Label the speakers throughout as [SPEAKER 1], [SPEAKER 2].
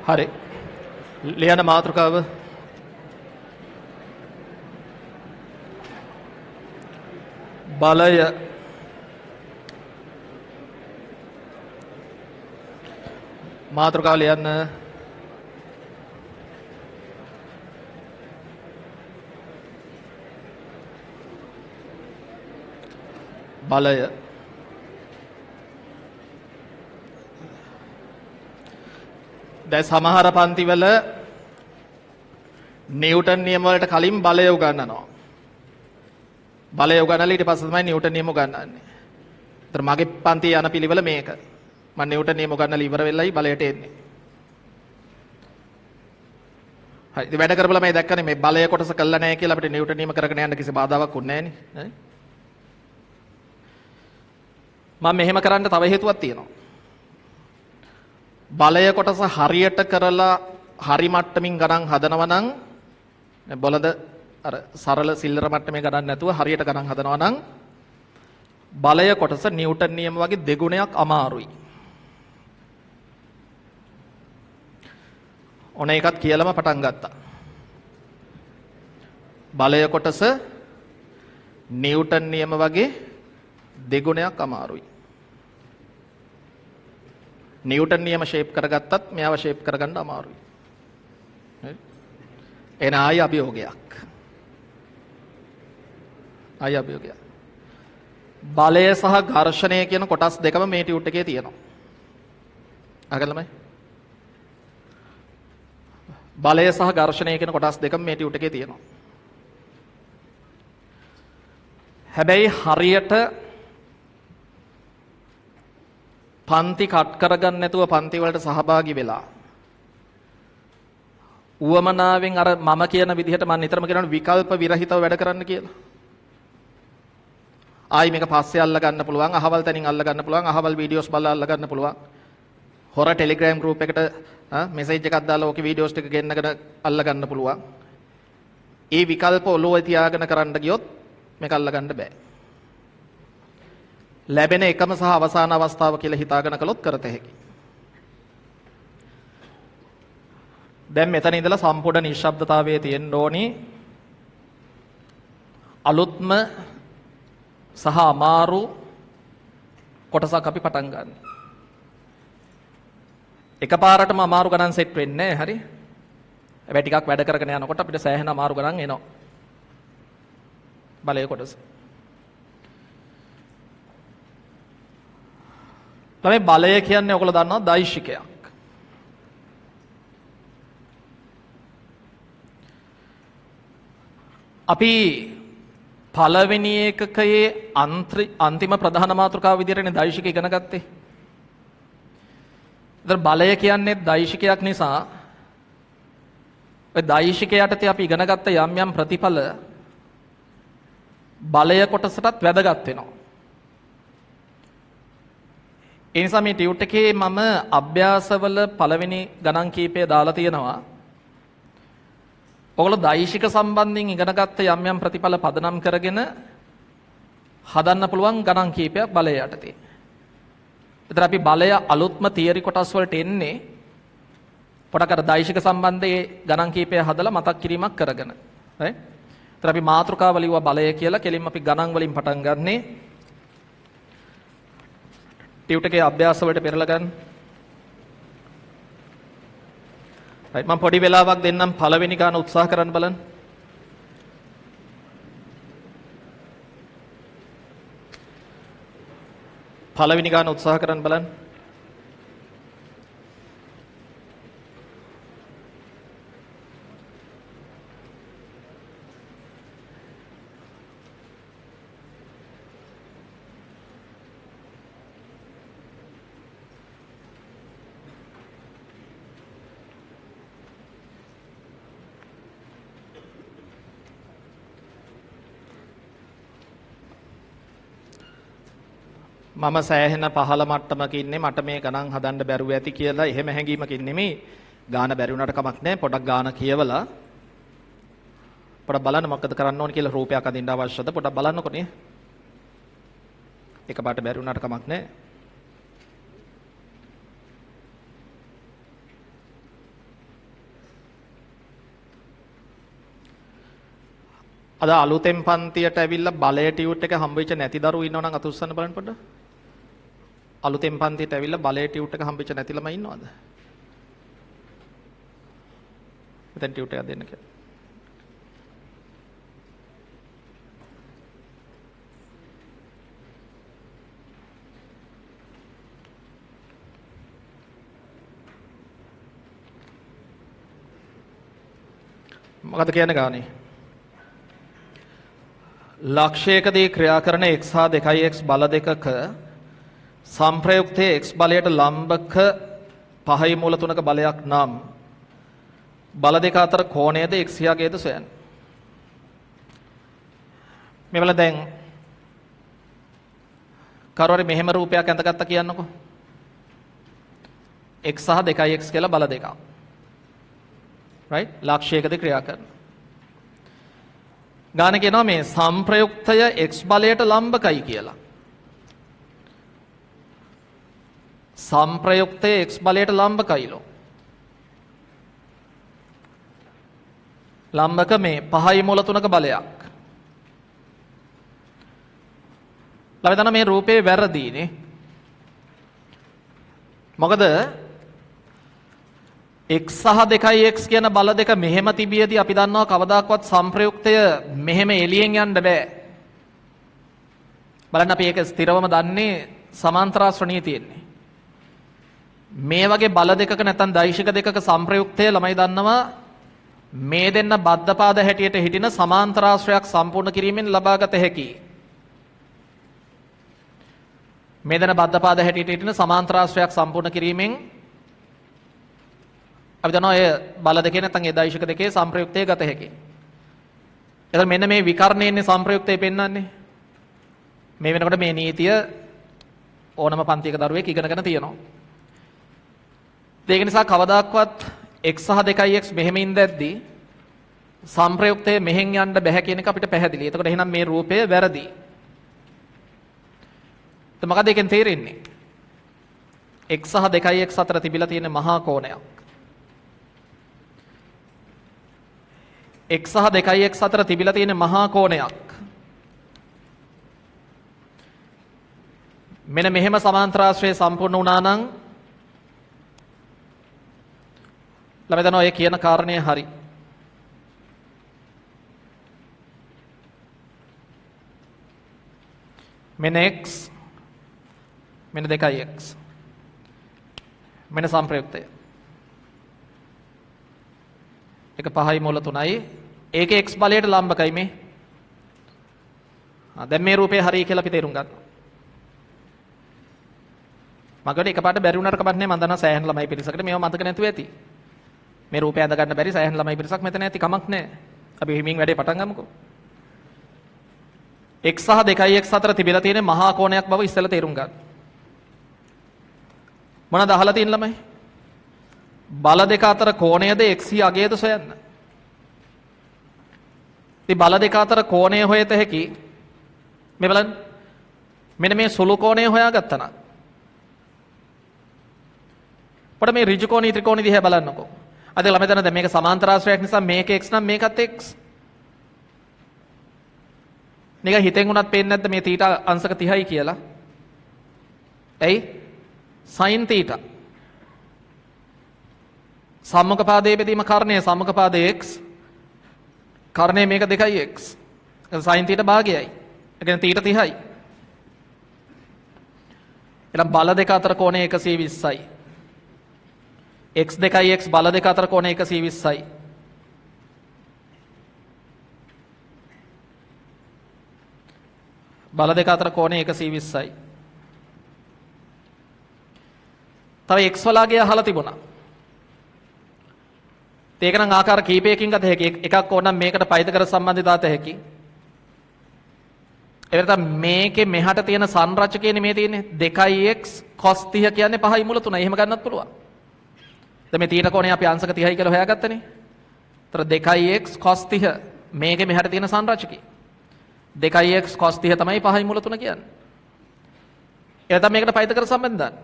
[SPEAKER 1] හරි. ලියන මාතෘකාව බලය මාතෘකාව ලියන්න. බලය දැන් සමහර පන්තිවල නිව්ටන් නියම වලට කලින් බලය උගන්වනවා. බලය උගන්වලා ඊට පස්සේ තමයි නිව්ටන් නියම උගන්වන්නේ. ඒතර මගේ පන්ති යන පිළිවෙල මේක. මම නිව්ටන් නියම උගන්වලා ඉවර වෙලයි බලයට එන්නේ. හරි. ඉතින් වැඩ කරපුවා මම දැක්කනේ මේ බලය කොටස කළා නැහැ කියලා අපිට නිව්ටන් නියම කරගෙන යන්න කිසි බාධාවක් උන්නේ නැහැ නේ. මම මෙහෙම කරන්න තව හේතුවක් තියෙනවා. බලය කොටස හරියට කරලා හරි මට්ටමින් ගණන් හදනවා නම් බොළඳ අර සරල සිල්ලර මට්ටමේ ගණන් නැතුව හරියට ගණන් හදනවා නම් බලය කොටස නිව්ටන් නියම වගේ දෙගුණයක් අමාරුයි. ඔන්න ඒකත් කියලාම පටන් ගත්තා. බලය කොටස නිව්ටන් නියම වගේ දෙගුණයක් අමාරුයි. නිව්ටන් නියම ෂේප් කරගත්තත් මෙයාව ෂේප් කරගන්න අමාරුයි. හරි. එන ආයි අභියෝගයක්. ආයි අභියෝගයක්. බලය සහ ඝර්ෂණය කියන කොටස් දෙකම මේ ටියුට් එකේ තියෙනවා. අගලමයි. බලය සහ ඝර්ෂණය කියන කොටස් දෙකම මේ ටියුට් එකේ තියෙනවා. හැබැයි හරියට පන්ති කට් කරගන්න නැතුව පන්ති වලට සහභාගී වෙලා උවමනාවෙන් අර මම කියන විදිහට මම නිතරම කියනවා විකල්ප විරහිතව වැඩ කරන්න කියලා. ආයි මේක පස්සේ අල්ල ගන්න පුළුවන්, අහවල් තැනින් අල්ල ගන්න පුළුවන්, අහවල් වීඩියෝස් බලලා අල්ල ගන්න පුළුවන්. හොර ටෙලිග්‍රෑම් ගෲප් එකට මෙසේජ් එකක් දාලා ඕකේ වීඩියෝස් ටික ගෙන්නගෙන අල්ල ගන්න පුළුවන්. ඒ විකල්ප ඔලුවේ තියාගෙන කරන්න ගියොත් මේක අල්ල ගන්න බෑ. ලැබෙන එකම සහ අවසාන අවස්ථාව කියලා හිතාගෙන කළොත් කරත හැකියි. දැන් මෙතන ඉඳලා සම්පූර්ණ නිශ්ශබ්දතාවයේ තියෙන්න ඕනි. අලුත්ම සහ අමාරු කොටසක් අපි පටන් ගන්න. එකපාරටම අමාරු ගණන් සෙට් වෙන්නේ නැහැ. හරි. හැබැයි ටිකක් වැඩ කරගෙන යනකොට අපිට සෑහෙන අමාරු ගණන් එනවා. බලය කොටස. තමයි බලය කියන්නේ ඔයගොල්ලෝ දන්නවා දෛශිකයක්. අපි පළවෙනි ඒකකයේ අන්තිම ප්‍රධාන මාතෘකාව විදිහටනේ දෛශික ඉගෙන ගත්තේ. ඒතර බලය කියන්නේ දෛශිකයක් නිසා ඒ දෛශික යටතේ අපි ඉගෙන ගත්ත යම් යම් ප්‍රතිඵල බලය කොටසටත් වැදගත් වෙනවා. ඒ නිසා මේ ටියුට් එකේ මම අභ්‍යාසවල පළවෙනි ගණන් කීපය දාලා තියෙනවා. ඔයගොල්ලෝ දෛශික සම්බන්ධයෙන් ඉගෙන ගත්ත යම් යම් ප්‍රතිඵල පදනම් කරගෙන හදන්න පුළුවන් ගණන් කීපයක් බලය යටතේ. ඒතර අපි බලය අලුත්ම තියරි කොටස් වලට එන්නේ පොඩක් අර දෛශික සම්බන්ධයේ ගණන් කීපය හදලා මතක් කිරීමක් කරගෙන. හරි? ඒතර අපි මාතෘකාව ලියුවා බලය කියලා. කෙලින්ම අපි ගණන් වලින් පටන් ගන්නනේ. ටියුට් එකේ අභ්‍යාස වලට පෙරලා ගන්න. right මම පොඩි වෙලාවක් දෙන්නම් පළවෙනි ගාන උත්සාහ කරන්න බලන්න. පළවෙනි ගාන උත්සාහ කරන්න බලන්න. මම සෑහෙන පහළ මට්ටමක ඉන්නේ මට මේ ගණන් හදන්න බැරුව ඇති කියලා එහෙම හැඟීමකින් නෙමෙයි. ගාන බැරි වුණාට කමක් නැහැ. පොඩක් ගාන කියවලා පොඩක් බලන්න මොකද කරන්න ඕන කියලා රූපයක් අඳින්න අවශ්‍යද පොඩක් බලන්නකො නේ. එකපාරට බැරි වුණාට කමක් නැහැ. අද අලුතෙන් පන්තියට ඇවිල්ලා බලය ටියුට් එක හම්බෙච්ච නැති දරුවෝ ඉන්නවනම් අත උස්සන්න බලන්න පොඩ්ඩක්. අලුතෙන් පන්තියට ඇවිල්ලා බලය ටියුට් එක හම්බෙච්ච නැති ළමයි ඉන්නවද? මෙතන ටියුට් එකක් දෙන්න කියලා. මොකද කියන්නේ ගානේ? ලක්ෂයකදී ක්‍රියා කරන x හා 2x බල දෙකක සංප්‍රයුක්තයේ x බලයට ලම්බක 5/3ක බලයක් නම් බල දෙක අතර කෝණයද x යගේද සොයන්න. මේවල දැන් කරවරි මෙහෙම රූපයක් ඇඳගත්තා කියන්නකෝ. x සහ 2x කියලා බල දෙකක්. right? ලක්ෂයකදී ක්‍රියා කරන. ගාන කියනවා මේ සංප්‍රයුක්තය x බලයට ලම්බකයි කියලා. සංප්‍රයුක්තය x බලයට ලම්බකයිලෝ. ලම්බක මේ 5/3ක බලයක්. ළමයි මේ රූපේ වැරදීනේ. මොකද x සහ 2x කියන බල දෙක මෙහෙම තිබියදී අපි දන්නවා කවදාකවත් සංප්‍රයුක්තය මෙහෙම එළියෙන් යන්න බෑ. බලන්න අපි ඒක ස්ථිරවම දන්නේ සමාන්තරාශ්‍රණීය තියෙන්නේ. මේ වගේ බල දෙකක නැත්නම් දෛශික දෙකක සංප්‍රයුක්තය ළමයි දන්නවා මේ දෙන්න බද්ධපාද හැටියට හිටින සමාන්තරාශ්‍රයක් සම්පූර්ණ කිරීමෙන් ලබාගත හැකි. මේ දෙන්න බද්ධපාද හැටියට හිටින සමාන්තරාශ්‍රයක් සම්පූර්ණ කිරීමෙන් අපි දන්නවා ඒ බල දෙකේ නැත්නම් ඒ දෛශික දෙකේ සංප්‍රයුක්තය ගත හැකි. එතකොට මෙන්න මේ විකර්ණයේනේ සංප්‍රයුක්තය පෙන්වන්නේ. මේ වෙනකොට මේ නීතිය ඕනම පන්තියක දරුවෙක් ඉගෙනගෙන තියෙනවා. ඒක නිසා කවදාක්වත් x සහ 2x මෙහෙම ඉඳද්දී සංප්‍රයුක්තය මෙහෙන් යන්න බෑ කියන එක අපිට පැහැදිලි. එතකොට එහෙනම් මේ රූපය වැරදි. તો මොකද එකෙන් තේරෙන්නේ? x සහ 2x අතර තිබිලා තියෙන මහා කෝණයක්. x සහ 2x අතර තිබිලා තියෙන මහා කෝණයක්. මෙන්න මෙහෙම සමාන්තරාශ්‍රය සම්පූර්ණ වුණා නම් ළමයි දන්නවා ඔය කියන කාරණේ හරි. මෙන්න x මෙන්න 2x මෙන්න සංප්‍රයුක්තය. එක 5/3යි ඒකේ x බලයට ලම්බකයි මේ. දැන් මේ රූපේ හරි කියලා අපි තේරුම් ගන්නවා. මගට එකපාරට බැරි වුණාට කමක් නැහැ. මම දන්නවා සෑහෙන ළමයි පිරිසකට මේව මතක නැතුව ඇති. මේ රූපය අඳ ගන්න බැරි සෑහෙන ළමයි පිරිසක් මෙතන ඇති කමක් නැහැ. අපි හිමින් වැඩේ පටන් ගමුකෝ. x සහ 2x අතර තිබිලා තියෙන මහා කෝණයක් බව ඉස්සෙල්ලා තේරුම් ගන්න. මොනවද අහලා තියෙන ළමයි? බල දෙක අතර කෝණයද x යගේද සොයන්න. ඉතින් බල දෙක අතර කෝණය හොයත හැකි. මේ බලන්න. මෙන්න මේ සුළු කෝණය හොයාගත්තා නම්. පොඩ මේ ඍජු කෝණී ත්‍රිකෝණී දිහා බලන්නකෝ. අද ළමයි දන්න දැන් මේක සමාන්තරාශ්‍රයක් නිසා මේක x නම් මේකත් x. නිකන් හිතෙන් උනත් පේන්නේ නැද්ද මේ θීටා අංශක 30යි කියලා? ඇයි? sin θීටා. සම්මුඛ පාදයේ බෙදීම කර්ණය සම්මුඛ පාදයේ x. කර්ණය මේක 2x. sin θීටා භාගයයි. ඒ කියන්නේ θීටා 30යි. එහෙනම් බල දෙක අතර කෝණය 120යි. x 2x බල දෙක අතර කෝණය 120යි. බල දෙක අතර කෝණය 120යි. තව x වලාගේ අහලා තිබුණා. ඒක නම් ආකාර කීපයකින් ගත හැකි. එකක් ඕනනම් මේකට පයිද කර සම්බන්ධතාවත හැකි. එවිට මේකේ මෙහාට තියෙන සංරචකයනේ මේ තියෙන්නේ 2x cos 30 කියන්නේ 5/3. එහෙම ගන්නත් පුළුවන්. දැන් මේ තීට කෝණය අපි අංශක 30යි කියලා හොයාගත්තනේ. ඒතර 2x cos 30 මේකේ මෙහාට තියෙන සංරචකය. 2x cos 30 තමයි 5/3 කියන්නේ. එයා තමයි මේකට පයිද කර සම්බන්ධ දාන්න.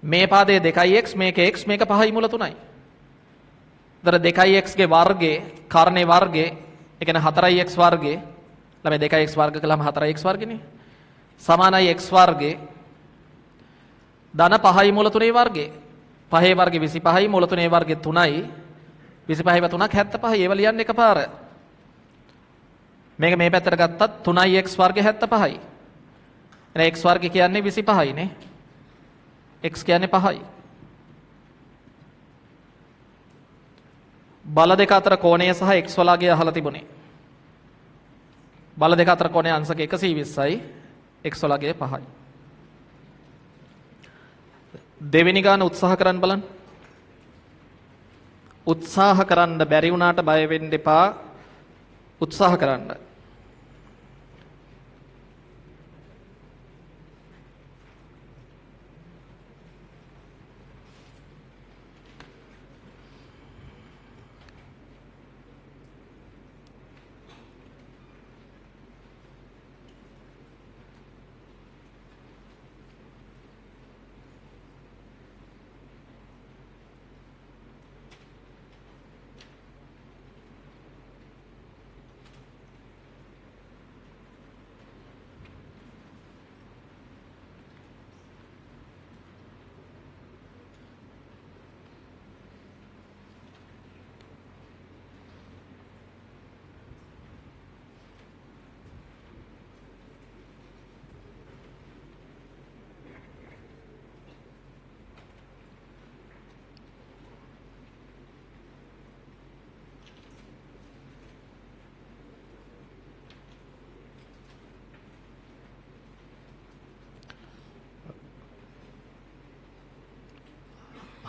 [SPEAKER 1] මේ පාදයේ 2x මේකේ x මේක 5/3යි. ඒතර 2x ගේ වර්ගයේ කර්ණේ වර්ගයේ ඒ කියන්නේ 4x වර්ගේ ළමයි 2x වර්ග කළාම 4x වර්ගනේ. සමානයි x වර්ගේ ධන 5යි මුල 3යි වර්ගේ. 5 වර්ගේ 25යි මුල 3යි වර්ගේ 3යි. 25ව 3ක් 75යි. ඒව ලියන්න එකපාර. මේක මේ පැත්තට ගත්තත් 3යි x වර්ගේ 75යි. එහෙනම් x වර්ගේ කියන්නේ 25යි නේ. x කියන්නේ 5යි. බල දෙක අතර කෝණය සහ x වලගේ අහලා තිබුණේ. බල දෙක අතර කෝණය අංශක 120යි x වලගේ 5යි. දෙවෙනි ගාන උත්සාහ කරන්න බලන්න. උත්සාහ කරන්න බැරි වුණාට බය වෙන්න එපා. උත්සාහ කරන්න.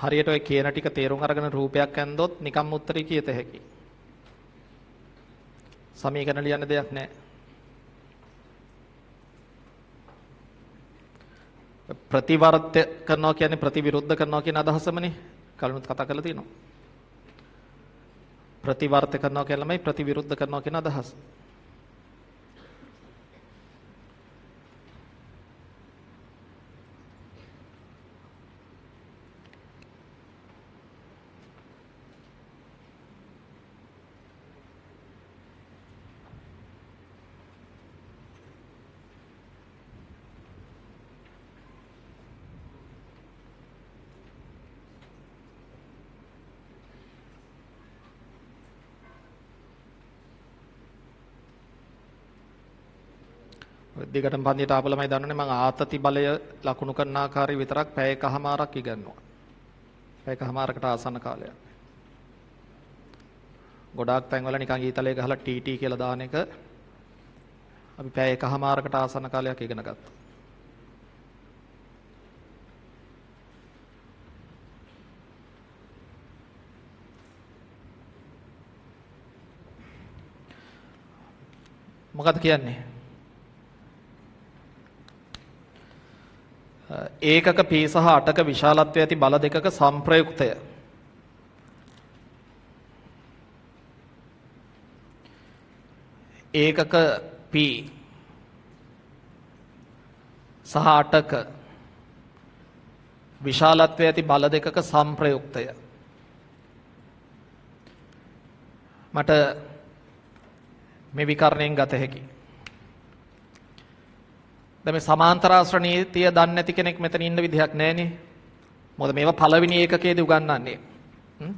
[SPEAKER 1] හරියට ඔය කියන ටික තේරුම් අරගෙන රූපයක් ඇන්දොත් නිකම්ම උත්තරේ කියත හැකි. සමීකරණ ලියන්න දෙයක් නැහැ. ප්‍රතිවර්ත්‍ය කරනවා කියන්නේ ප්‍රතිවිරුද්ධ කරනවා කියන අදහසමනේ. කලිනුත් කතා කරලා තියෙනවා. ප්‍රතිවර්ත්‍ය කරනවා කියලාමයි ප්‍රතිවිරුද්ධ කරනවා කියන අදහස. දිගටම පන්තියට ආපු ළමයි දන්නවනේ මම ආතති බලය ලකුණු කරන ආකාරය විතරක් පැය එකමාරක් ඉගෙනුවා. පැය එකමාරකට ආසන්න කාලයක්. ගොඩාක් තැන්වල නිකන් ඊතලයේ ගහලා TT කියලා දාන එක අපි පැය එකමාරකට ආසන්න කාලයක් ඉගෙන ගත්තා. මොකද කියන්නේ? ඒකක p සහ 8ක විශාලත්වය ඇති බල දෙකක සංප්‍රයුක්තය ඒකක p සහ 8ක විශාලත්වය ඇති බල දෙකක සංප්‍රයුක්තය මට මේ විකරණයෙන් ගත හැකියි. දැන් මේ සමාන්තරාශ්‍ර නීතිය දන්නේ නැති කෙනෙක් මෙතන ඉන්න විදිහක් නැහැනේ. මොකද මේවා පළවෙනි ඒකකයේදී උගන්වන්නේ.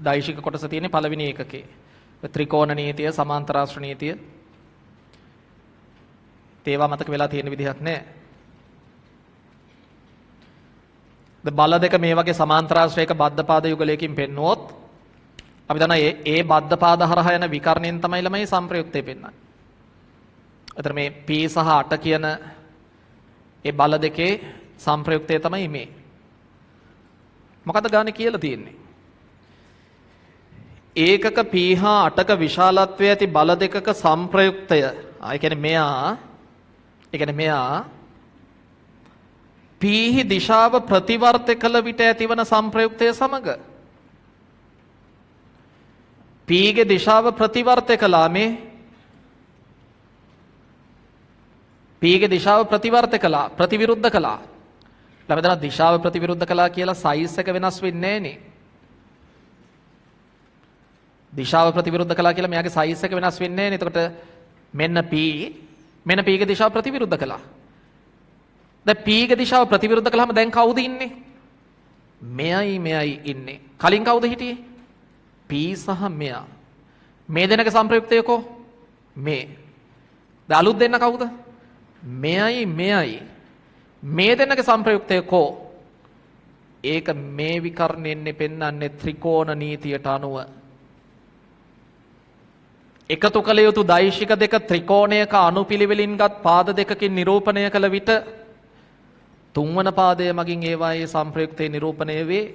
[SPEAKER 1] දෛශික කොටස තියෙන්නේ පළවෙනි ඒකකේ. ත්‍රිකෝණ නීතිය, සමාන්තරාශ්‍ර නීතිය. ඒවා මතක වෙලා තියෙන විදිහක් නැහැ. බල දෙක මේ වගේ සමාන්තරාශ්‍රයක බද්ධපාද යුගලයකින් පෙන්නුවොත් අපි දන්නා ඒ බද්ධපාද හරහා යන විකර්ණයෙන් තමයි ළමයි සංප්‍රයුක්තය පෙන්වන්නේ. එතන මේ p සහ 8 කියන ඒ බල දෙකේ සංප්‍රයුක්තය තමයි මේ. මොකද ගානේ කියලා තියෙන්නේ? ඒකක p හා 8ක විශාලත්වය ඇති බල දෙකක සංප්‍රයුක්තය. ඒ කියන්නේ මෙයා p හි දිශාව ප්‍රතිවර්ත කළ විට ඇතිවන සංප්‍රයුක්තය සමග p ගේ දිශාව ප්‍රතිවර්ත කළා මේ p ගේ දිශාව ප්‍රතිවර්ත කළා ප්‍රතිවිරුද්ධ කළා. ළමෙන් දිශාව ප්‍රතිවිරුද්ධ කළා කියලා සයිස් එක වෙනස් වෙන්නේ නැහනේ. දිශාව ප්‍රතිවිරුද්ධ කළා කියලා මෙයාගේ සයිස් එක වෙනස් වෙන්නේ නැහැ. එතකොට මෙන්න P ගේ දිශාව ප්‍රතිවිරුද්ධ කළා. දැන් P ගේ දිශාව ප්‍රතිවිරුද්ධ කළාම දැන් කවුද ඉන්නේ? මෙයයි ඉන්නේ. කලින් කවුද හිටියේ? P සහ මෙයා. මේ දෙන්නගේ සංප්‍රයුක්තය කො? මේ. දැන් අලුත් දෙන්න කවුද? මෙයයි. මේ දෙන්නගේ සංප්‍රයුක්තය කො? ඒක මේ විකරණයෙන්නේ පෙන්වන්නේ ත්‍රිකෝණ නීතියට අනුව. එකතු කළ යුතු දෛශික දෙක ත්‍රිකෝණයක අනුපිළිවෙලින්ගත් පාද දෙකකින් නිරූපණය කළ විට තුන්වන පාදය මගින් ඒවායේ සංප්‍රයුක්තය නිරූපණය වේ.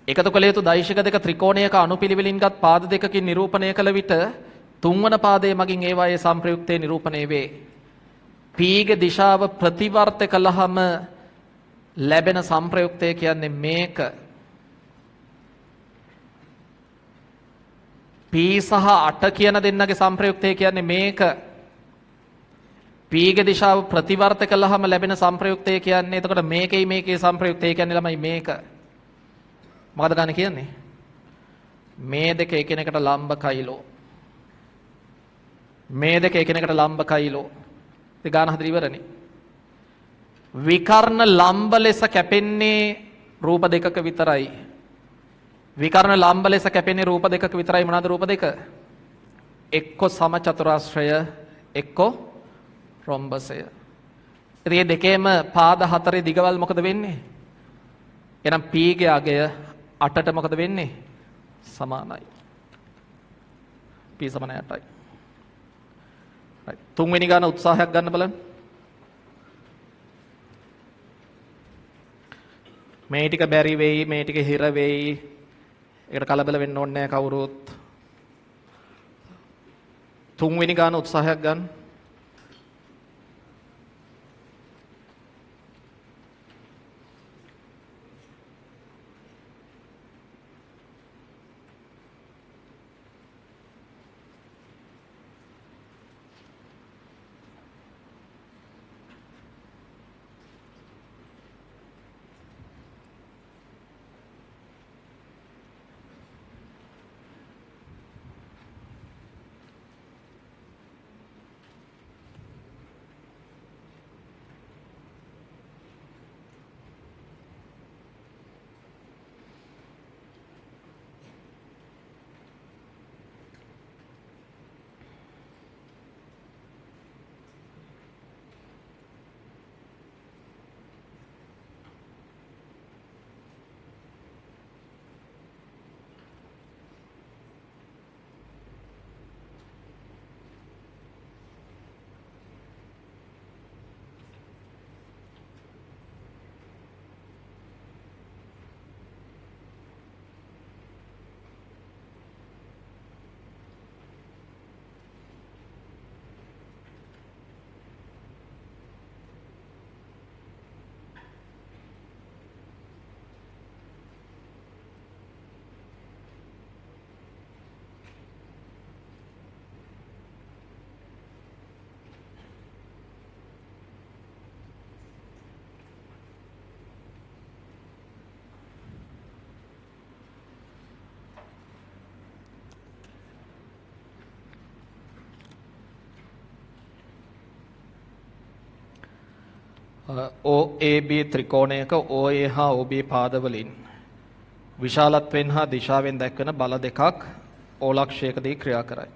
[SPEAKER 1] එකතු කළ යුතු දෛශික දෙක ත්‍රිකෝණයක අනුපිළිවෙලින්ගත් පාද දෙකකින් නිරූපණය කළ විට තුන්වන පාදය මගින් ඒවායේ සංප්‍රයුක්තය නිරූපණය වේ. P ගේ දිශාව ප්‍රතිවර්ත කළාම ලැබෙන සංප්‍රයුක්තය කියන්නේ මේක. P සහ 8 කියන දෙන්නගේ සංප්‍රයුක්තය කියන්නේ මේක. P ගේ දිශාව ප්‍රතිවර්ත කළාම ලැබෙන සංප්‍රයුක්තය කියන්නේ එතකොට මේකේ සංප්‍රයුක්තය කියන්නේ ළමයි මේක. මොකද ගන්න කියන්නේ? මේ දෙක එකිනෙකට ලම්බ කයිලෝ. මේ දෙක එකිනෙකට ලම්බ කයිලෝ. ඉතින් ගාන හතර ඉවරනේ. විකර්ණ ලම්බ ලෙස කැපෙන්නේ රූප දෙකක විතරයි. විකර්ණ ලම්බ ලෙස කැපෙන්නේ රූප දෙකක විතරයි. මොනවාද රූප දෙක? එක්ක සමචතුරාශ්‍රය, එක්ක රොම්බසය. ඉතින් මේ දෙකේම පාද හතරේ දිගවල් මොකද වෙන්නේ? එහෙනම් P ගේ අගය 8ට මොකද වෙන්නේ? සමානයි. P සමානයි 8යි. right. තුන්වෙනි ගාන උත්සාහයක් ගන්න බලන්න. මේ ටික බැරි වෙයි, මේ ටික හිර වෙයි. ඒකට කලබල වෙන්න ඕනේ නැහැ කවුරුත්. තුන්වෙනි ගාන උත්සාහයක් ගන්න. OAB ත්‍රිකෝණයක OA හා OB පාදවලින් විශාලත්වයෙන් හා දිශාවෙන් දැක්වෙන බල දෙකක් O ලක්ෂයකදී ක්‍රියා කරයි.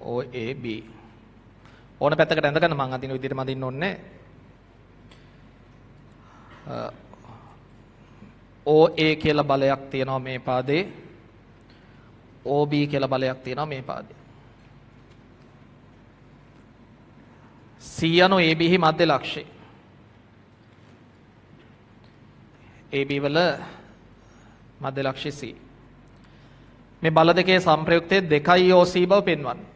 [SPEAKER 1] OAB ඕන පැත්තකට ඇඳගන්න මං අදින විදිහට මදින්න ඕනේ. OA කියලා බලයක් තියෙනවා මේ පාදේ. OB කියලා බලයක් තියෙනවා මේ පාදේ. C යනු AB හි මධ්‍ය ලක්ෂය. AB වල මධ්‍ය ලක්ෂය C. මේ බල දෙකේ සංප්‍රයුක්තය 2 OC බව පෙන්වන්නේ.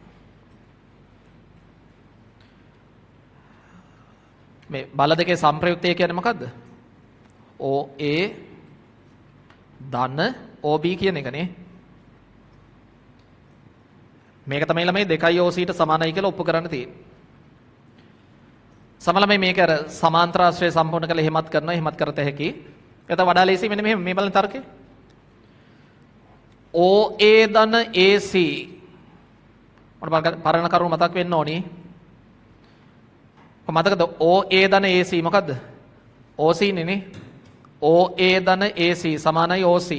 [SPEAKER 1] මේ බල දෙකේ සංප්‍රයුක්තය කියන්නේ මොකද්ද? OA ධන OB කියන එකනේ. මේක තමයි ළමයි 2 OC ට සමානයි කියලා ඔප්පු කරන්න තියෙන්නේ. සමහර මේක අර සමාන්තරාශ්‍රය සම්පූර්ණ කරලා එහෙමත් කරනවා එහෙමත් කරත හැකි. ඒක වඩා ලේසි මෙන්න මෙහෙම මේ බලන තර්කය. OA ධන AC මට පරණ කරුණු මතක් වෙන්න ඕනි. මතකද OA ධන AC මොකද්ද? OC නේ. OA ධන AC සමානයි OC.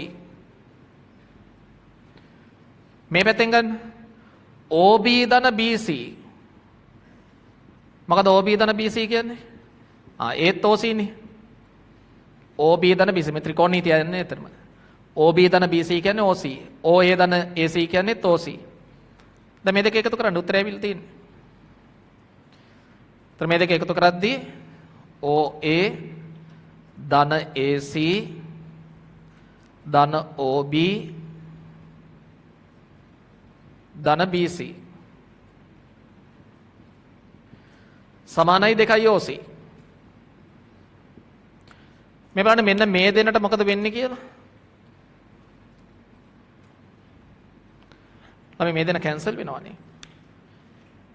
[SPEAKER 1] මේ පැත්තෙන් ගන්න. OB ධන BC. මොකද OB ධන BC කියන්නේ? ඒත් OC නේ. OB ධන BC මේ ත්‍රිකෝණී තියන්නේ එතරම්. OB ධන BC කියන්නේ OC. OA ධන AC කියන්නේ OC. දැන් මේ දෙක එකතු කරන්න උත්තරය ඇවිල්ලා තියෙන්නේ. तर මේ දෙක එකතු කරද්දී OA ධන AC ධන OB ධන BC සමානයි 2යි OC. මේ බලන්න මෙන්න මේ දෙන්නට මොකද වෙන්නේ කියලා. අපි මේ දෙන්න කැන්සල් වෙනවනේ.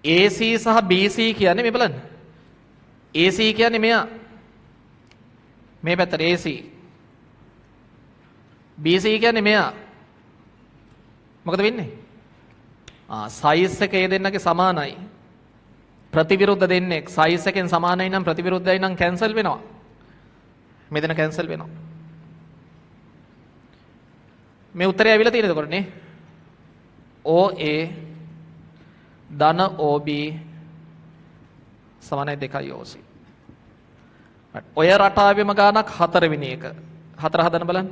[SPEAKER 1] AC සහ BC කියන්නේ මේ බලන්න. AC කියන්නේ මෙයා. මේ පැත්තට AC. BC කියන්නේ මෙයා. මොකද වෙන්නේ? සයිස් එක ඒ දෙන්නගේ සමානයි. ප්‍රතිවිරුද්ධ දෙන්නේ සයිස් එකෙන් සමානයි නම් ප්‍රතිවිරුද්ධයි නම් කැන්සල් වෙනවා. මේ දෙන්න කැන්සල් වෙනවා. මේ උත්තරය ඇවිල්ලා තියෙනද කොටනේ? OA ධන OB සමානයි 2යි OC. ඔය රටාවෙම ගානක් 4 වෙනි එක. 4 හදන්න බලන්න.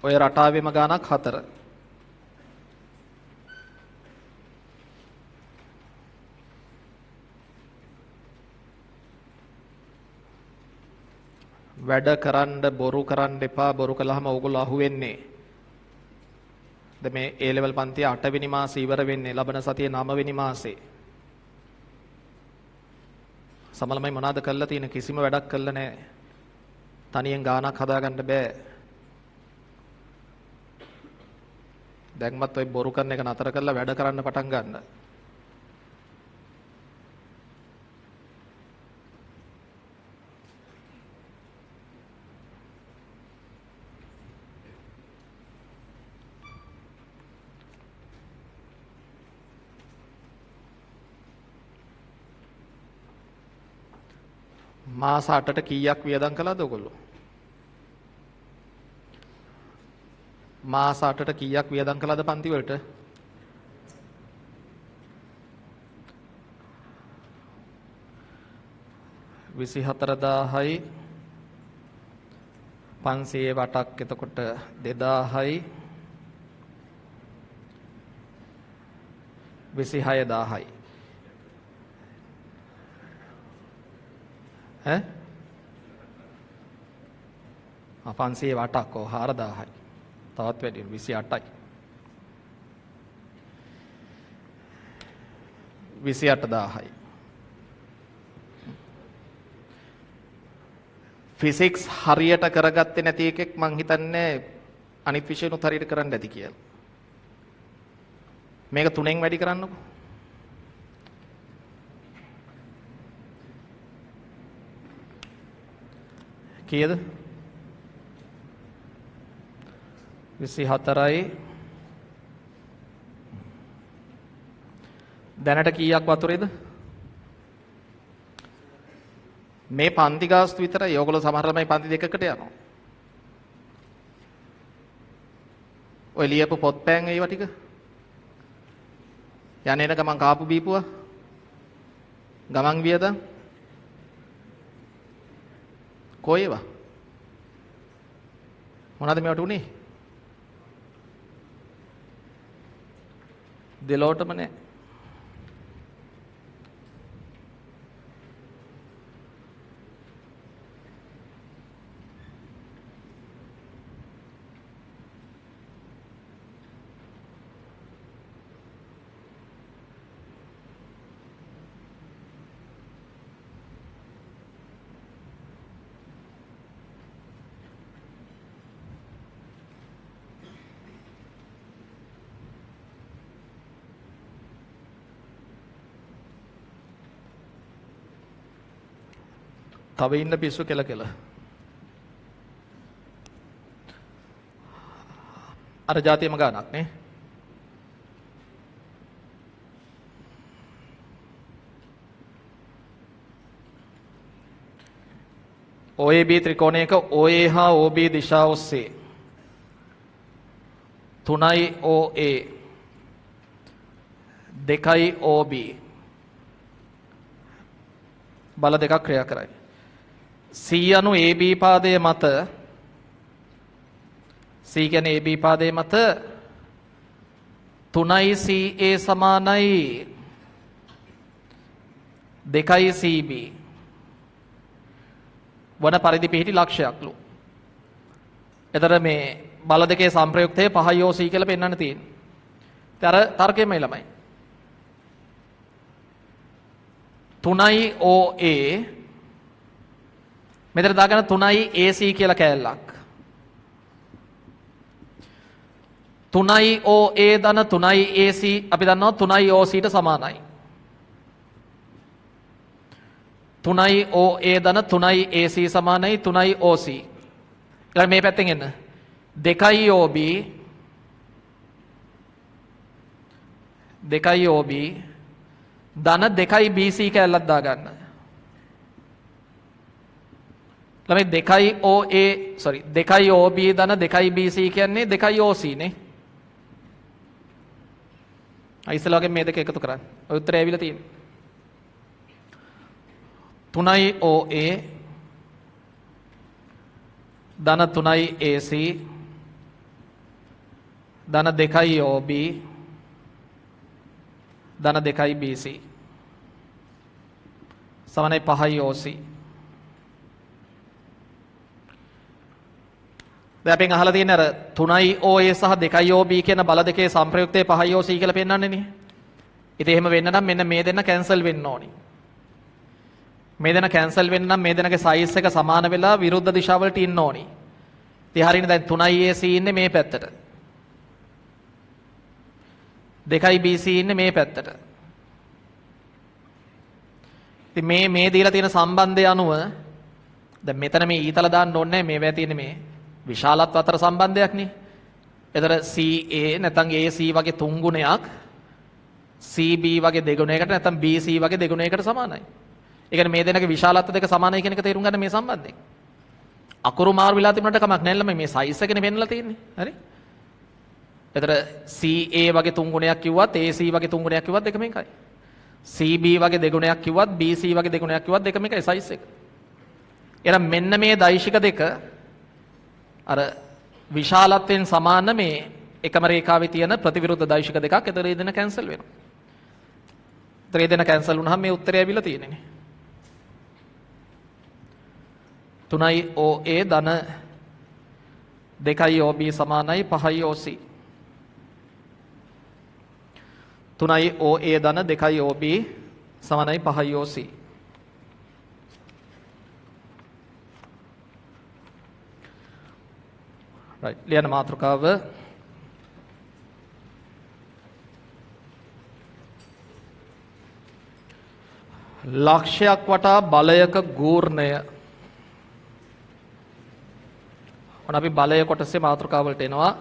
[SPEAKER 1] ඔය රටාවෙම ගානක් 4. වැඩ කරන්න බොරු කරන්න එපා. බොරු කළාම ඕගොල්ලෝ අහුවෙන්නේ. දැන් මේ A level පන්තිය 8 වෙනි මාසේ ඉවර වෙන්නේ. ලබන සතියේ 9 වෙනි මාසේ. සමලමයි මොනවාද කරලා තියෙන කිසිම වැඩක් කරලා නැහැ. තනියෙන් ගානක් හදාගන්න බෑ. දැන්මත් ඔය බොරු කරන එක නතර කරලා වැඩ කරන්න පටන් ගන්න. මාස 8ට කීයක් වියදම් කළාද ඔයගොල්ලෝ? මාස 8ට කීයක් වියදම් කළාද පන්ති වලට? විසිහතරදාහයි 500 වටක් එතකොට 2000යි 26000යි ඈ 500 වටක් ඔව් 4000යි තවත් වැඩි 28යි 28000යි ෆිසික්ස් හරියට කරගත්තේ නැති එකෙක් මං හිතන්නේ අනිත් විෂයනුත් හරියට කරන්න ඇති කියලා. මේක 3ෙන් වැඩි කරන්නකෝ. කීයද? 24යි දැනට කීයක් වතුරේද? මේ පන්ති ගාස්තු විතරයි. ඔයගොල්ලෝ සමහර ළමයි පන්ති දෙකකට යනවා. ඔය ලියපු පොත් පෑන් ඒවා ටික. යන්නේ නැක මං කාපු බීපුවා. ගමන් වියදම්. කොහේවා? මොනවද මේවට උනේ? දෙලොවටම නෑ. තව ඉන්න පිස්සු කෙල කෙල. අර જાතියම ගානක් නේ. OAB ත්‍රිකෝණයක OA හා OB දිශාව ඔස්සේ 3යි OA 2යි OB බල දෙකක් ක්‍රියා කරයි. C අනු AB පාදයේ මත C කියන්නේ AB පාදයේ මත 3යි CA සමානයි 2යි CB වන පරිදි පිහිටි ලක්ෂයක්ලු. එතන මේ බල දෙකේ සංප්‍රයුක්තය 5යි OC කියලා පෙන්වන්න තියෙන්නේ. ඉතින් අර තර්කෙමයි ළමයි. 3යි OA මෙතන දාගන්න 3යි AC කියලා කෑල්ලක්. 3යි OA ධන 3යි AC අපි දන්නවා 3යි OC ට සමානයි. 3යි OA ධන 3යි AC සමානයි 3යි OC. ඊළඟ මේ පැත්තෙන් එන්න. 2යි OB 2යි OB ධන 2යි BC කැල්ලක් දාගන්න. ළමයි 2යි OA 2යි OB ධන 2යි BC කියන්නේ 2යි OC නේ. අයිසලා වගේ මේ දෙක එකතු කරන්න. ඔය උත්තරය ඇවිල්ලා තියෙන්නේ. 3යි OA ධන 3යි AC ධන 2යි OB ධන 2යි BC සමානයි 5යි OC. දැන් අපෙන් අහලා තියෙන අර 3යි OA සහ 2යි OB කියන බල දෙකේ සංප්‍රයුක්තය 5යි OC කියලා පෙන්වන්නේ නේ. ඉතින් එහෙම වෙන්න නම් මෙන්න මේ දෙන්න කැන්සල් වෙන්න ඕනි. මේ දෙන කැන්සල් වෙන්න නම් මේ දෙනගේ සයිස් එක සමාන වෙලා විරුද්ධ දිශාවලට ඉන්න ඕනි. ඉතින් හරියනේ දැන් 3යි AC ඉන්නේ මේ පැත්තට. 2යි BC ඉන්නේ මේ පැත්තට. ඉතින් මේ දීලා තියෙන සම්බන්ධය අනුව දැන් මෙතන මේ ඊතල දාන්න ඕනේ නැහැ. මේවා තියෙන්නේ මේ විශාලත්ව අතර සම්බන්ධයක් නේ. එතන CA නැත්නම් AC වගේ තුන් ගුණයක් CB වගේ දෙගුණයකට නැත්නම් BC වගේ දෙගුණයකට සමානයි. ඒ කියන්නේ මේ දෙනගේ විශාලත්ව දෙක සමානයි කියන එක තේරුම් ගන්න මේ සම්බන්ධයෙන්. අකුරු මාරු වෙලා තිබුණාට කමක් නැහැ ළමයි මේ සයිස් එකනේ වෙන්නලා තියෙන්නේ. හරි? එතන CA වගේ තුන් ගුණයක් කිව්වත් AC වගේ තුන් ගුණයක් කිව්වත් දෙකම එකයි. CB වගේ දෙගුණයක් කිව්වත් BC වගේ දෙගුණයක් කිව්වත් දෙකම එකයි සයිස් එක. එහෙනම් මෙන්න මේ දෛශික දෙක අර විශාලත්වයෙන් සමාන මේ එකම රේඛාවේ තියෙන ප්‍රතිවිරුද්ධ දෛශික දෙකක්. ඒතර ඒ දෙන කැන්සල් වෙනවා. ඒතර ඒ දෙන කැන්සල් වුණාම මේ උත්තරය ඇවිල්ලා තියෙන්නේ. 3යි OA ධන 2යි OB සමානයි 5යි OC. 3යි OA ධන 2යි OB සමානයි 5යි OC. right ලියන මාතෘකාව ලක්ෂයක් වටා බලයක ගූර්ණය. ඔන්න අපි බලය කොටසේ මාතෘකාව වලට එනවා.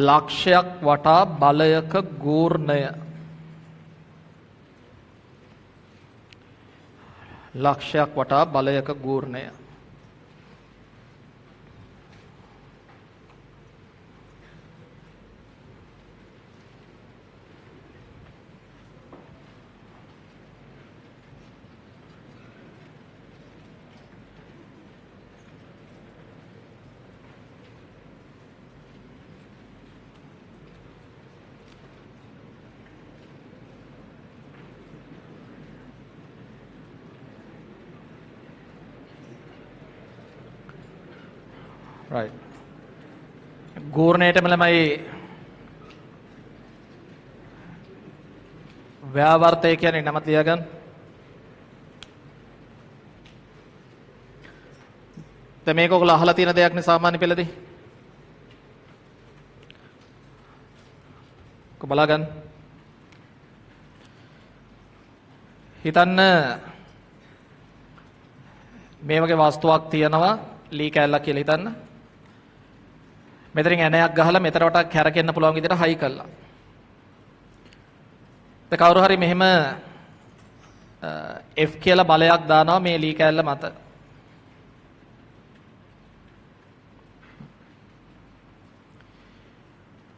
[SPEAKER 1] ලක්ෂයක් වටා බලයක ගූර්ණය. ලක්ෂයක් වටා බලයක ගූර්ණය. right ගූර්ණයටම ළමයි ව්‍යාවර්තය කියන්නේ නම තියාගන්න. දැන් මේක ඔයගොල්ලෝ අහලා තියෙන දෙයක් නේ සාමාන්‍ය පෙළදී. බලගන්න. හිතන්න මේ වගේ වස්තුවක් තියෙනවා ලී කෑල්ලක් කියලා හිතන්න. මෙතනින් ඇණයක් ගහලා මෙතන වටක් කැරකෙන්න පුළුවන් විදිහට හයි කළා. ඒ කවුරු හරි මෙහෙම F කියලා බලයක් දානවා මේ ලී කෑල්ල මත.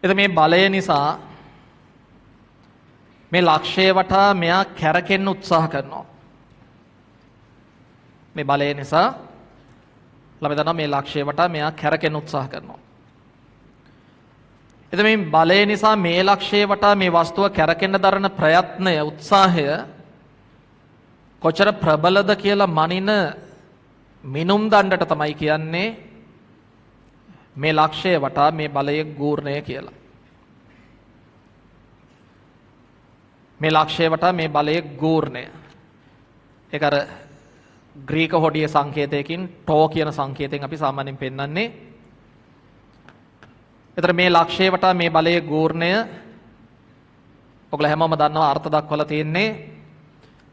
[SPEAKER 1] එතකොට මේ බලය නිසා මේ ලක්ෂය වටා මෙයා කැරකෙන්න උත්සාහ කරනවා. මේ බලය නිසා ළමයි දන්නවා මේ ලක්ෂය වටා මෙයා කැරකෙන්න උත්සාහ කරනවා. එතකොට මේ බලය නිසා මේ ලක්ෂය වටා මේ වස්තුව කැරකෙන්න දරන ප්‍රයත්නය උත්සාහය කොච්චර ප්‍රබලද කියලා මනින මිනුම් දණ්ඩට තමයි කියන්නේ මේ ලක්ෂය වටා මේ බලයේ ගූර්ණය කියලා. මේ ලක්ෂය වටා මේ බලයේ ගූර්ණය. ඒක අර ග්‍රීක හොඩිය සංකේතයකින් ටෝ කියන සංකේතයෙන් අපි සාමාන්‍යයෙන් පෙන්වන්නේ. ඒතර මේ ලක්ෂය වටා මේ බලයේ ගූර්ණය ඔයගොල්ලෝ හැමෝම දන්නවා අර්ථ දක්වලා තියෙන්නේ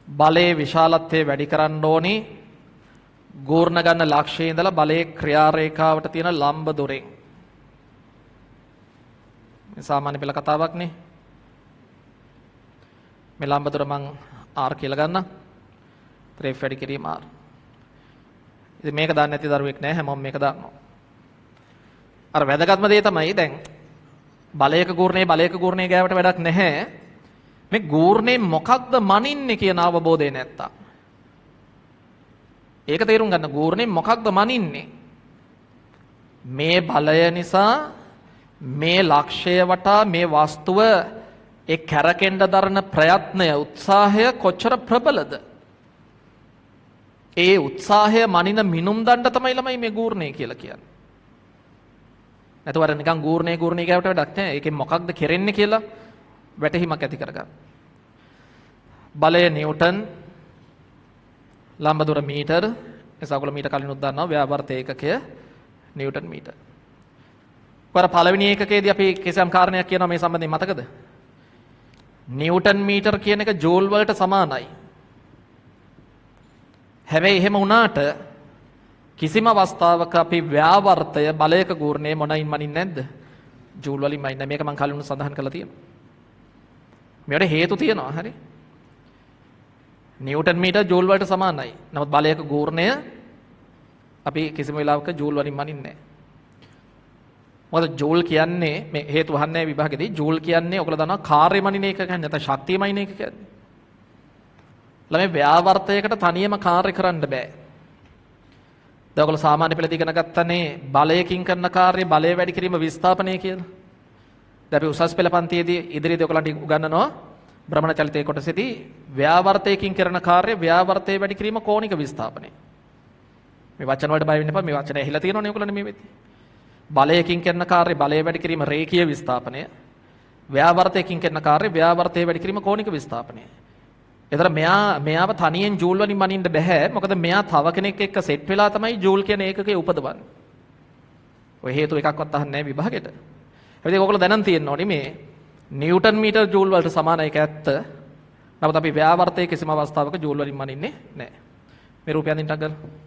[SPEAKER 1] බලයේ විශාලත්වය වැඩි කරන්න ඕනි ගූර්ණ ගන්න ලක්ෂයේ ඉඳලා බලයේ ක්‍රියා රේඛාවට තියෙන ලම්බ දුරෙන්. මේ සාමාන්‍ය පෙළ කතාවක් නේ. මේ ලම්බ දුර මං R කියලා ගන්නම්. ත්‍රේෆ් වැඩි කිරීම R. ඉතින් මේක දන්නේ නැති දරුවෙක් නෑ හැමෝම මේක දන්නවා. අර වැදගත්ම දේ තමයි දැන් බලයක ගූර්ණේ ගෑවට වැඩක් නැහැ. මේ ගූර්ණේ මොකක්ද මනින්නේ කියන අවබෝධය නැත්තම්. ඒක තේරුම් ගන්න ගූර්ණේ මොකක්ද මනින්නේ? මේ බලය නිසා මේ ලක්ෂය වටා මේ වස්තුව ඒ කැරකෙන්න දරන ප්‍රයත්නය උත්සාහය කොච්චර ප්‍රබලද? ඒ උත්සාහය මනින මිනුම් දණ්ඩ තමයි ළමයි මේ ගූර්ණේ කියලා කියන්නේ. නැතුව අර නිකන් ගූර්ණේ ගෑවට වැඩක් නැහැ. ඒකෙන් මොකක්ද කෙරෙන්නේ කියලා වැටහීමක් ඇති කරගන්න. බලය නිව්ටන්, ලම්බ දුර මීටර, එසාවල මීටර කලින් උත් දන්නවා ව්‍යාවර්ත ඒකකය නිව්ටන් මීටර. වර පළවෙනි ඒකකයේදී අපි කිසියම් කාරණයක් කියනවා මේ සම්බන්ධයෙන් මතකද? නිව්ටන් මීටර කියන එක ජූල් වලට සමානයි. හැබැයි එහෙම වුණාට කිසිම අවස්ථාවක අපි ව්‍යාවර්තය බලයක ගූර්ණේ මොනයින් මනින්නේ නැද්ද? ජූල් වලින් මනින්නේ. මේක මම කලින් සඳහන් කරලා තියෙනවා. මේකට හේතු තියෙනවා. හරි. නිව්ටන් මීටර ජූල් වලට සමානයි. නමුත් බලයක ගූර්ණය අපි කිසිම වෙලාවක ජූල් වලින් මනින්නේ නැහැ. මොකද ජූල් කියන්නේ මේ හේතු වහන්නේ විභාගෙදී ජූල් කියන්නේ ඔයගොල්ලෝ දන්නවා කාර්ය මනින එක කියන්නේ නැත්නම් ශක්තිය මනින එක කියන්නේ. ළමයි ව්‍යාවර්තයකට තනියම කාර්ය කරන්න බෑ. දැන් ඔයගොල්ලෝ සාමාන්‍ය පෙළදී ඉගෙන ගත්තනේ බලයකින් කරන කාර්ය බලය වැඩි කිරීම විස්ථාපනය කියලා. දැන් අපි උසස් පෙළ පන්තියේදී ඉදිරියේදී ඔයගොල්ලන්ට උගන්වනවා භ්‍රමණ චලිතයේ කොටසේදී ව්‍යාවර්තයකින් කරන කාර්ය ව්‍යාවර්තය වැඩි කිරීම කෝණික විස්ථාපනය. මේ වචන වලට බය වෙන්න එපා. මේ වචන ඇහිලා තියෙනවනේ ඔයගොල්ලෝ මේ වෙද්දී. බලයකින් කරන කාර්ය බලය වැඩි කිරීම රේඛීය විස්ථාපනය. ව්‍යාවර්තයකින් කරන කාර්ය ව්‍යාවර්තය වැඩි කිරීම කෝණික විස්ථාපනය. ඒතර මෙයාව තනියෙන් ජූල් වලින් මනින්න බෑ. මොකද මෙයා තව කෙනෙක් එක්ක සෙට් වෙලා තමයි ජූල් කියන ඒකකේ උපදවන්නේ. ඔය හේතු එකක්වත් අහන්නේ නැහැ විභාගෙට. හැබැයි ඔයගොල්ලෝ දැනන් තියෙන්න ඕනේ මේ නිව්ටන් මීටර ජූල් වලට සමාන එක ඇත්ත. නමුත් අපි ව්‍යාවර්තයේ කිසිම අවස්ථාවක ජූල් වලින් මනින්නේ නැහැ. මේ රූපය අඳින්න ටක් ගන්න.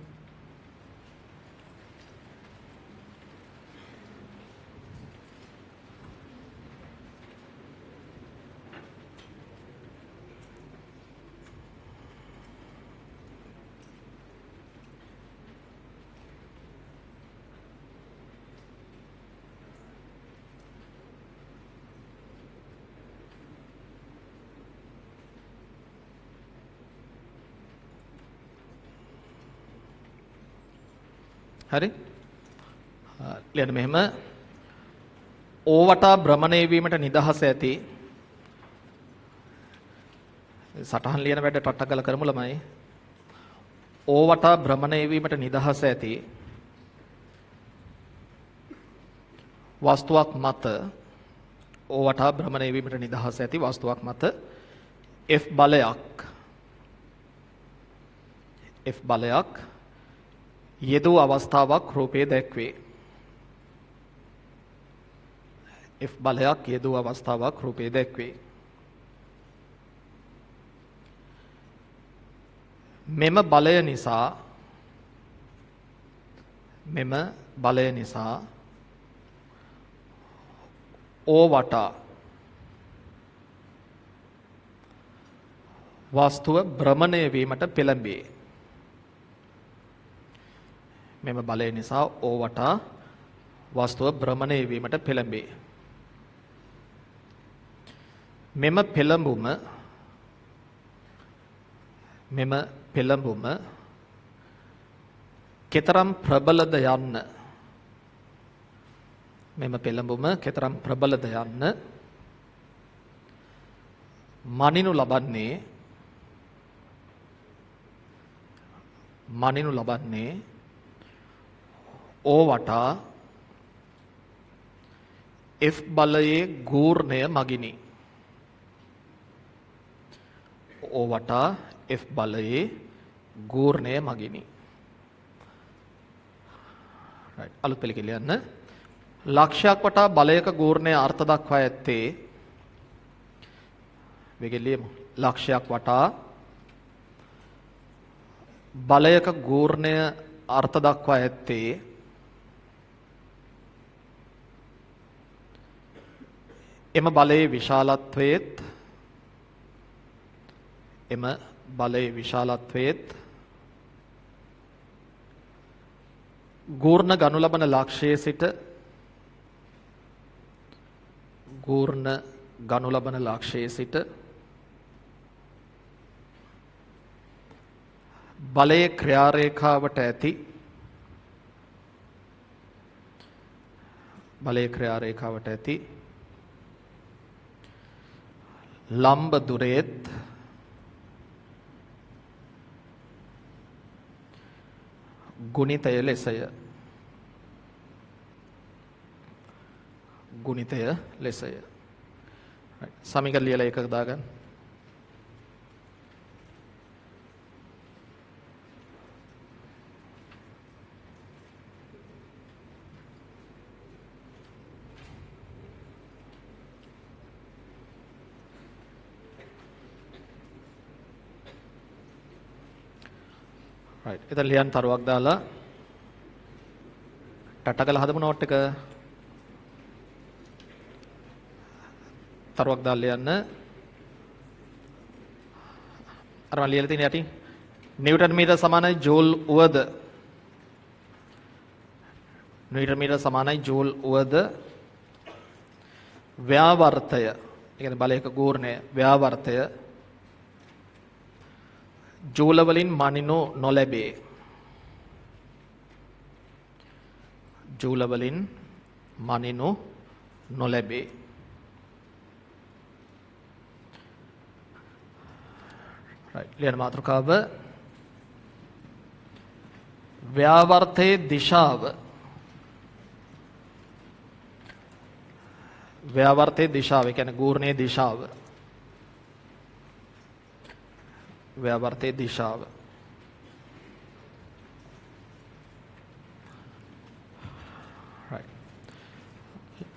[SPEAKER 1] හරි ලියන්න මෙහෙම ඕවටා භ්‍රමණය වීමට නිදහස ඇති සටහන් ලියන වැඩ ටට්ටක් ගාලා කරමු ළමයි ඕවටා භ්‍රමණය වීමට නිදහස ඇති වස්තුවක් මත ඕවටා භ්‍රමණය වීමට නිදහස ඇති වස්තුවක් මත F බලයක් යෙදූ අවස්ථාවක් රූපයේ දැක්වේ. F බලයක් යෙදූ අවස්ථාවක් රූපයේ දැක්වේ. මෙම බලය නිසා මෙම බලය නිසා ඕ වටා වස්තුව භ්‍රමණය වීමට පෙළඹේ. මෙම බලය නිසා ඕ වටා වස්තුව භ්‍රමණය වීමට පෙළඹේ. මෙම පෙළඹුම කෙතරම් ප්‍රබලද යන්න මනිනු ලබන්නේ ඕ වටා F බලයේ ගූර්ණය මගිනි. ඕ වටා F බලයේ ගූර්ණය මගිනි. right අලුත් පෙළ කියන්න. ලක්ෂයක් වටා බලයක ගූර්ණය අර්ථ දක්වා ඇත්තේ වෙගෙලියමු. ලක්ෂයක් වටා බලයක ගූර්ණය අර්ථ දක්වා ඇත්තේ එම බලයේ විශාලත්වයේත් ගූර්ණ ගනු ලබන ලක්ෂයේ සිට බලයේ ක්‍රියාරේඛාවට ඇති ලම්බ දුරේත් ගුණිතය ලෙසය. සමීකරණ ලියලා එකක දාගන්න. right එතන ලියන්න තරුවක් දාලා ටටකල හදමු නෝට් එක. තරුවක් දාලා ලියන්න. අර මම ලියලා තියෙන යටින් නිව්ටන් මීටර සමානයි ජූල් උවද. නිව්ටන් මීටර සමානයි ජූල් උවද ව්‍යාවර්තය. ඒ කියන්නේ බලයක ගූර්ණය ව්‍යාවර්තය ජූල වලින් මනිනු නොලැබේ. right ලියන මාතෘකාව ව්‍යාවර්තයේ දිශාව ඒ කියන්නේ ගූර්ණයේ දිශාව right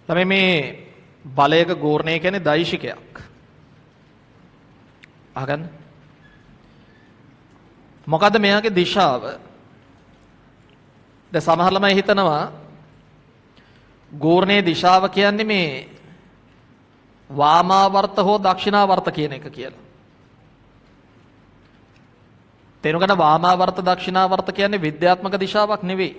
[SPEAKER 1] ළමයි මේ බලයක ගූර්ණය කියන්නේ දෛශිකයක්. අහගන්න. මොකද්ද මෙයාගේ දිශාව? දැන් සමහර ළමයි හිතනවා ගූර්ණයේ දිශාව කියන්නේ මේ වාමාවර්ත හෝ දක්ෂිනාවර්ත කියන එක කියලා. තේරුම් වාමාවර්ත දක්ෂිනාවර්ත කියන්නේ විද්‍යාත්මක දිශාවක් නෙවෙයි.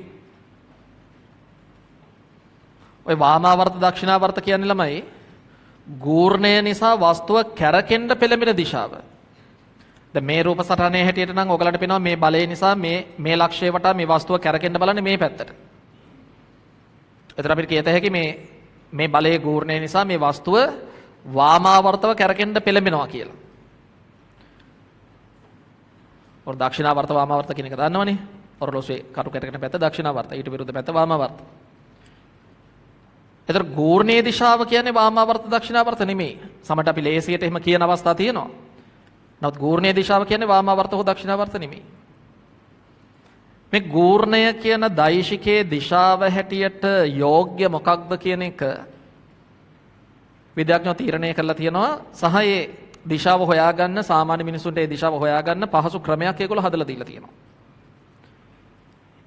[SPEAKER 1] ඔය වාමාවර්ත දක්ෂිනාවර්ත කියන්නේ ළමයි ගූර්ණය නිසා වස්තුව කැරකෙන්න පෙළඹෙන දිශාව. දැන් මේ රූප සටහනේ හැටියට නම් ඔයගලට පේනවා මේ බලය නිසා මේ ලක්ෂ්‍යය වටා මේ වස්තුව කැරකෙන්න බලන්නේ මේ පැත්තට. එතන අපිට කියත හැකි මේ බලයේ ගූර්ණය නිසා මේ වස්තුව වාමාවර්තව කැරකෙන්න පෙළඹෙනවා කියලා. और दक्षिणावर्त वामावर्त කියන එක දන්නවනේ. ඔරලෝසුවේ කටු කැටගෙන පැත්ත දක්ෂිනාවර්ත, ඊට විරුද්ධ පැත්ත වාමාවර්ත. ඒතර ගූර්ණයේ දිශාව කියන්නේ වාමාවර්ත දක්ෂිනාවර්ත නෙමෙයි. සමහරට අපි ලේසියට එහෙම කියන අවස්ථා තියෙනවා. නමුත් ගූර්ණයේ දිශාව කියන්නේ වාමාවර්ත හෝ දක්ෂිනාවර්ත නෙමෙයි. මේ ගූර්ණය කියන දෛශිකයේ දිශාව හැටියට යෝග්‍ය මොකක්ද කියන එක විද්‍යාඥයෝ තීරණය කරලා තියෙනවා. සහ ඒ දිශාව හොයාගන්න සාමාන්‍ය මිනිසුන්ට ඒ දිශාව හොයාගන්න පහසු ක්‍රමයක් ඒගොල්ලෝ හදලා දීලා තියෙනවා.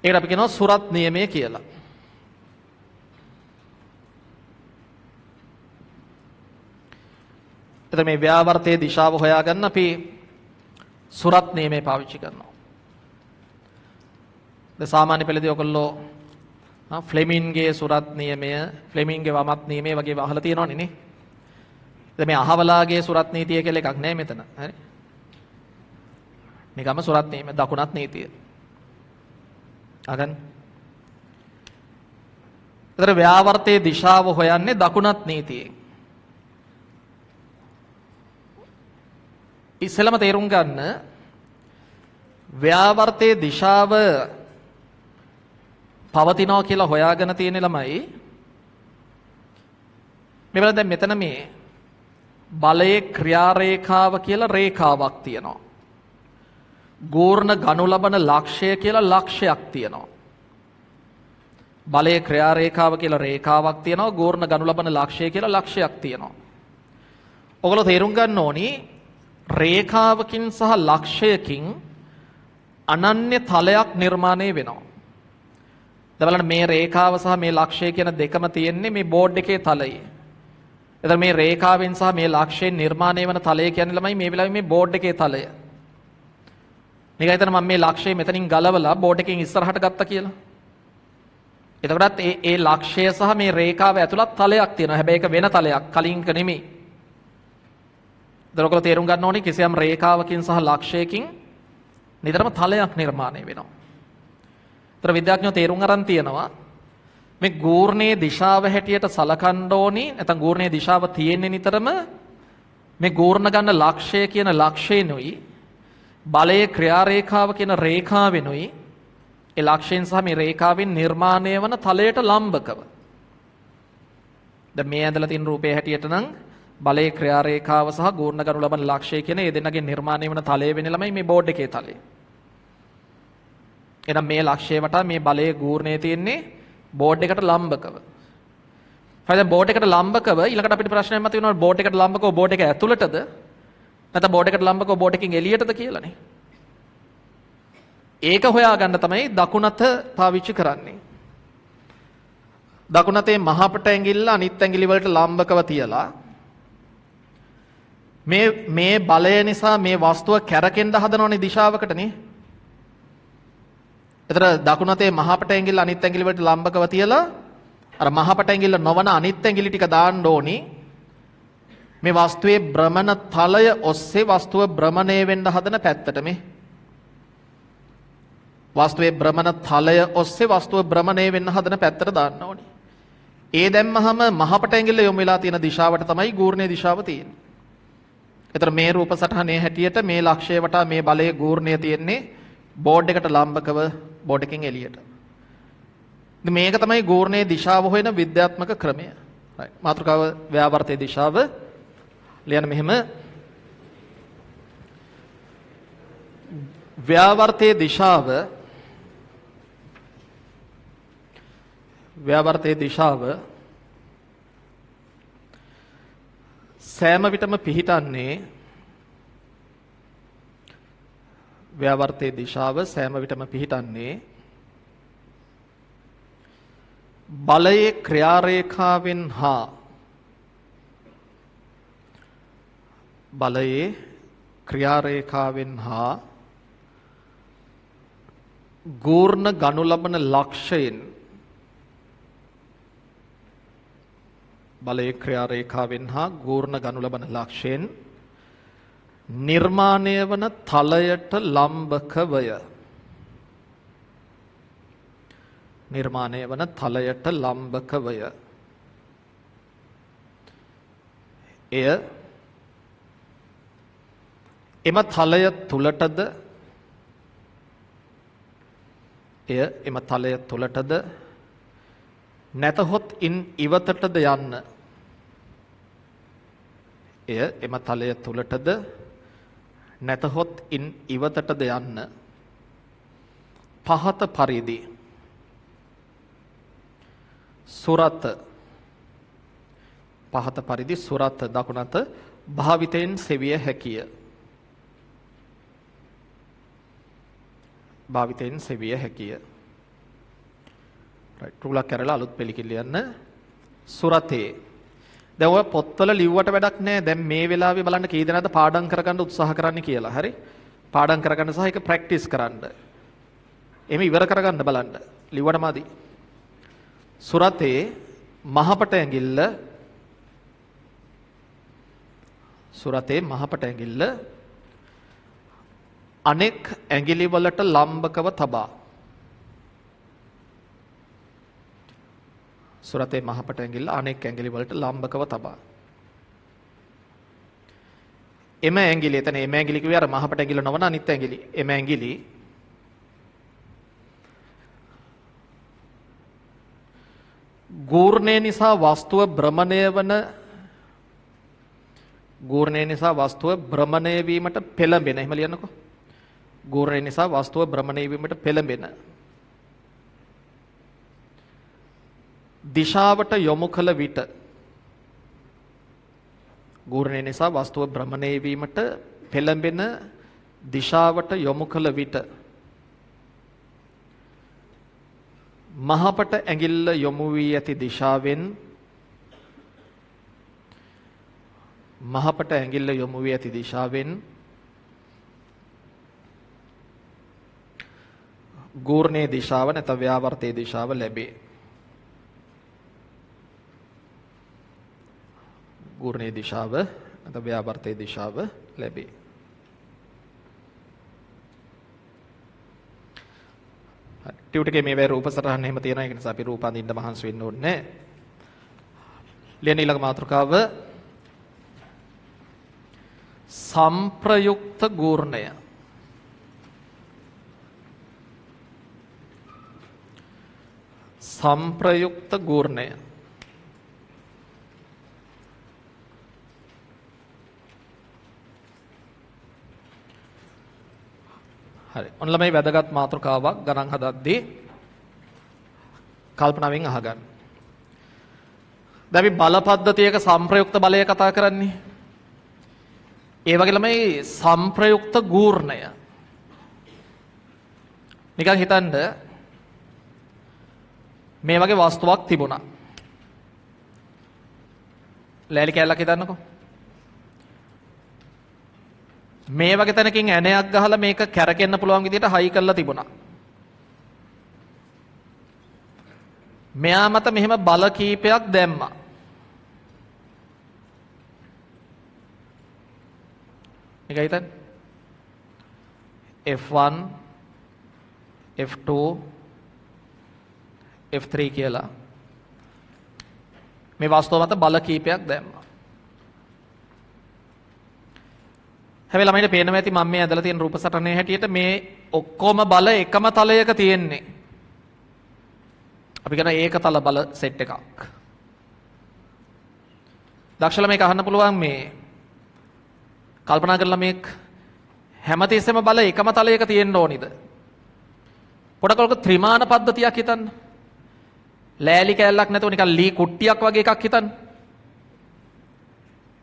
[SPEAKER 1] ඒකට අපි කියනවා සුරත් නියමය කියලා. එතකොට මේ ව්‍යාවර්තයේ දිශාව හොයාගන්න අපි සුරත් නියමය පාවිච්චි කරනවා. දැන් සාමාන්‍ය පෙළදී ඔයගොල්ලෝ ෆ්ලෙමින්ගේ සුරත් නියමය, ෆ්ලෙමින්ගේ වමත් නියමය වගේ අහලා තියෙනවනේ නේ. දැන් මේ අහවලාගේ සුරත් නීතිය කියලා එකක් නැහැ මෙතන. හරි. මේකම සුරත් නියමය, දකුණත් නීතිය. අගන්. ඒතර ව්‍යාවර්තයේ දිශාව හොයන්නේ දකුණත් නීතියෙන්. ඉස්සෙල්ලම තේරුම් ගන්න ව්‍යාවර්තයේ දිශාව පවතිනවා කියලා හොයාගෙන තියෙන ළමයි මේ බලන්න දැන් මෙතන මේ බලයේ ක්‍රියාරේඛාව කියලා රේඛාවක් තියෙනවා. ගෝර්ණ ගනු ලබන ලක්ෂය කියලා ලක්ෂයක් තියෙනවා. බලයේ ක්‍රියාරේඛාව කියලා රේඛාවක් තියෙනවා. ගෝර්ණ ගනු ලබන ලක්ෂය කියලා ලක්ෂයක් තියෙනවා. ඔයගොල්ලෝ තේරුම් ගන්න ඕනි රේඛාවකින් සහ ලක්ෂයකින් අනන්‍ය තලයක් නිර්මාණය වෙනවා. දැන් බලන්න මේ රේඛාව සහ මේ ලක්ෂය කියන දෙකම තියෙන්නේ මේ බෝඩ් එකේ තලයේ. එතන මේ රේඛාවෙන් සහ මේ ලක්ෂයෙන් නිර්මාණය වන තලය කියන්නේ ළමයි මේ වෙලාවේ මේ බෝඩ් එකේ තලය. නිකන් හිතන්න මම මේ ලක්ෂය මෙතනින් ගලවලා බෝඩ් එකෙන් ඉස්සරහට ගත්තා කියලා. එතකොටත් ඒ ලක්ෂය සහ මේ රේඛාව ඇතුළත් තලයක් තියෙනවා. හැබැයි ඒක වෙන තලයක්, කලින්ක නෙමෙයි. දරකල තේරුම් ගන්න ඕනේ කිසියම් රේඛාවකින් සහ ලක්ෂයකින් නිතරම තලයක් නිර්මාණය වෙනවා. ඒතර විද්‍යාඥයෝ තේරුම් අරන් තියෙනවා මේ ගූර්ණයේ දිශාව හැටියට සලකන්න ඕනි. නැත්නම් ගූර්ණයේ දිශාව තියෙන්නේ නිතරම මේ ගූර්ණ ගන්න ලක්ෂය කියන ලක්ෂයෙන්ුයි බලයේ ක්‍රියාරේඛාව කියන රේඛාවෙන්ුයි ඒ ලක්ෂයෙන් සහ මේ රේඛාවෙන් නිර්මාණය වන තලයට ලම්බකව. දැන් මේ ඇඳලා තියෙන රූපයේ හැටියට නම් බලයේ ක්‍රියාරේඛාව සහ ගූර්ණ ගනු ලබන ලක්ෂය කියන මේ දෙන්නගේ නිර්මාණය වන තලය වෙන්නේ ළමයි මේ බෝඩ් එකේ තලය. එහෙනම් මේ ලක්ෂය වටා මේ බලයේ ගූර්ණය තියෙන්නේ බෝඩ් එකට ලම්බකව. හරි දැන් බෝඩ් එකට ලම්බකව ඊළඟට අපිට ප්‍රශ්නයක් මතුවෙනවා බෝඩ් එකට ලම්බකව බෝඩ් එක ඇතුළටද නැත්නම් බෝඩ් එකට ලම්බකව බෝඩ් එකකින් එළියටද කියලානේ. ඒක හොයාගන්න තමයි දකුණත පාවිච්චි කරන්නේ. දකුණතේ මහපට ඇඟිල්ල අනිත් ඇඟිලි වලට ලම්බකව තියලා මේ බලය නිසා මේ වස්තුව කැරකෙන්න හදනවනේ දිශාවකටනේ. එතන දකුණතේ මහපට ඇඟිල්ල අනිත් ඇඟිලි වලට ලම්බකව තියලා අර මහපට ඇඟිල්ල නොවන අනිත් ඇඟිලි ටික දාන්න ඕනි. මේ වස්තුවේ භ්‍රමණ තලය ඔස්සේ වස්තුව භ්‍රමණය වෙන්න හදන පැත්තට මේ වස්තුවේ භ්‍රමණ තලය ඔස්සේ වස්තුව භ්‍රමණය වෙන්න හදන පැත්තට දාන්න ඕනි. ඒ දැම්මහම මහපට ඇඟිල්ල යොමු වෙලා තියෙන දිශාවට තමයි ගූර්ණයේ දිශාව තියෙන්නේ. එතන මේ රූප සටහනේ හැටියට මේ ලක්ෂය වටා මේ බලයේ ගූර්ණය තියෙන්නේ බෝඩ් එකට ලම්බකව බෝඩ් එකකින් එළියට. ඉතින් මේක තමයි ගූර්ණයේ දිශාව හොයන විද්‍යාත්මක ක්‍රමය. right. මාතෘකාව ව්‍යාවර්තයේ දිශාව ලියන්න මෙහෙම. ව්‍යාවර්තයේ දිශාව සෑම විටම පිහිටන්නේ ව්‍යාවර්තයේ දිශාව සෑම විටම පිහිටන්නේ බලයේ ක්‍රියාරේඛාවෙන් හා ගූර්ණ ගනු ලබන ලක්ෂයෙන් බලයේ ක්‍රියාරේඛාවෙන් හා ගූර්ණ ගනු ලබන ලක්ෂයෙන් නිර්මාණය වන තලයට ලම්බකවය. එය එම තලය තුලටද නැතහොත් ඉන් ඉවතටද යන්න. එය එම තලය තුලටද නැතහොත් ඉන් ඉවතටද යන්න පහත පරිදි සුරත දකුණත භාවිතයෙන් සෙවිය හැකිය. ටුලක් කරලා අලුත් පෙළ ලියන්න. සුරතේ. දැන් ඔය පොත්වල ලිව්වට වැඩක් නැහැ. දැන් මේ වෙලාවේ බලන්න කී දෙනාද පාඩම් කරගන්න උත්සාහ කරන්න කියලා. හරි? පාඩම් කරගන්න සහ ඒක ප්‍රැක්ටිස් කරන්න. එමෙ ඉවර කරගන්න බලන්න. ලිව්වට මදි. සුරතේ මහපට ඇඟිල්ල සුරතේ මහපට ඇඟිල්ල අනෙක් ඇඟිලි වලට ලම්බකව තබා සුරතේ මහපට ඇඟිල්ල අනෙක් ඇඟිලි වලට ලම්බකව තබා එම ඇඟිලි එතන එම ඇඟිලි කිව්වේ අර මහපට ඇඟිල්ල නොවන අනිත් ඇඟිලි එම ඇඟිලි ගූර්ණය නිසා වස්තුව භ්‍රමණය වීමට පෙළඹෙන. එහෙම ලියන්නකෝ. ගූර්ණය නිසා වස්තුව භ්‍රමණය වීමට පෙළඹෙන. දිශාවට යොමු කළ විට ගූර්ණය නිසා වස්තුව භ්‍රමණය වීමට පෙළඹෙන දිශාවට යොමු කළ විට මහපට ඇඟිල්ල යොමු වී ඇති දිශාවෙන් මහපට ඇඟිල්ල යොමු වී ඇති දිශාවෙන් ගූර්ණයේ දිශාව නැත්නම් ව්‍යාවර්තයේ දිශාව ලැබේ. ගූර්ණයේ දිශාව නැත්නම් ව්‍යාවර්තයේ දිශාව ලැබේ. ටියුට් එකේ මේ වේ රූප සටහන් එහෙම තියෙනවා. ඒක නිසා අපි රූප අඳින්න මහන්සි වෙන්න ඕනේ නැහැ. ලියන ඊළඟ මාතෘකාව සංප්‍රයුක්ත ගූර්ණය. සංප්‍රයුක්ත ගූර්ණය. හරි. ඔන්න ළමයි වැදගත් මාතෘකාවක් ගණන් හදද්දී කල්පනාවෙන් අහගන්න. දැන් අපි බල පද්ධතියක සංප්‍රයුක්ත බලය කතා කරන්නේ. ඒ වගේ ළමයි සංප්‍රයුක්ත ගූර්ණය. නිකන් හිතන්න මේ වගේ වස්තුවක් තිබුණා. ලෑලි කෑල්ලක් හිතන්නකෝ. මේ වගේ තැනකින් ඇණයක් ගහලා මේක කැරකෙන්න පුළුවන් විදිහට හයි කරලා තිබුණා. මෙයා මත මෙහෙම බල කීපයක් දැම්මා. මේක හිතන්න. F1 F2 F3 කියලා මේ වස්තුව මත බල කීපයක් දැම්මා. හැබැයි ළමයින්ට පේනවා ඇති මම මේ ඇදලා තියෙන රූප සටහනේ හැටියට මේ ඔක්කොම බල එකම තලයක තියෙන්නේ. අපි කියන ඒකතල බල සෙට් එකක්. දක්ෂලා මේක අහන්න පුළුවන් මේ කල්පනා කරලා මේක හැමතිස්සෙම බල එකම තලයක තියෙන්න ඕනිද? පොඩකලක ත්‍රිමාන පද්ධතියක් හිතන්න. ලෑලි කෑල්ලක් නැතුව නිකන් ලී කුට්ටියක් වගේ එකක් හිතන්න.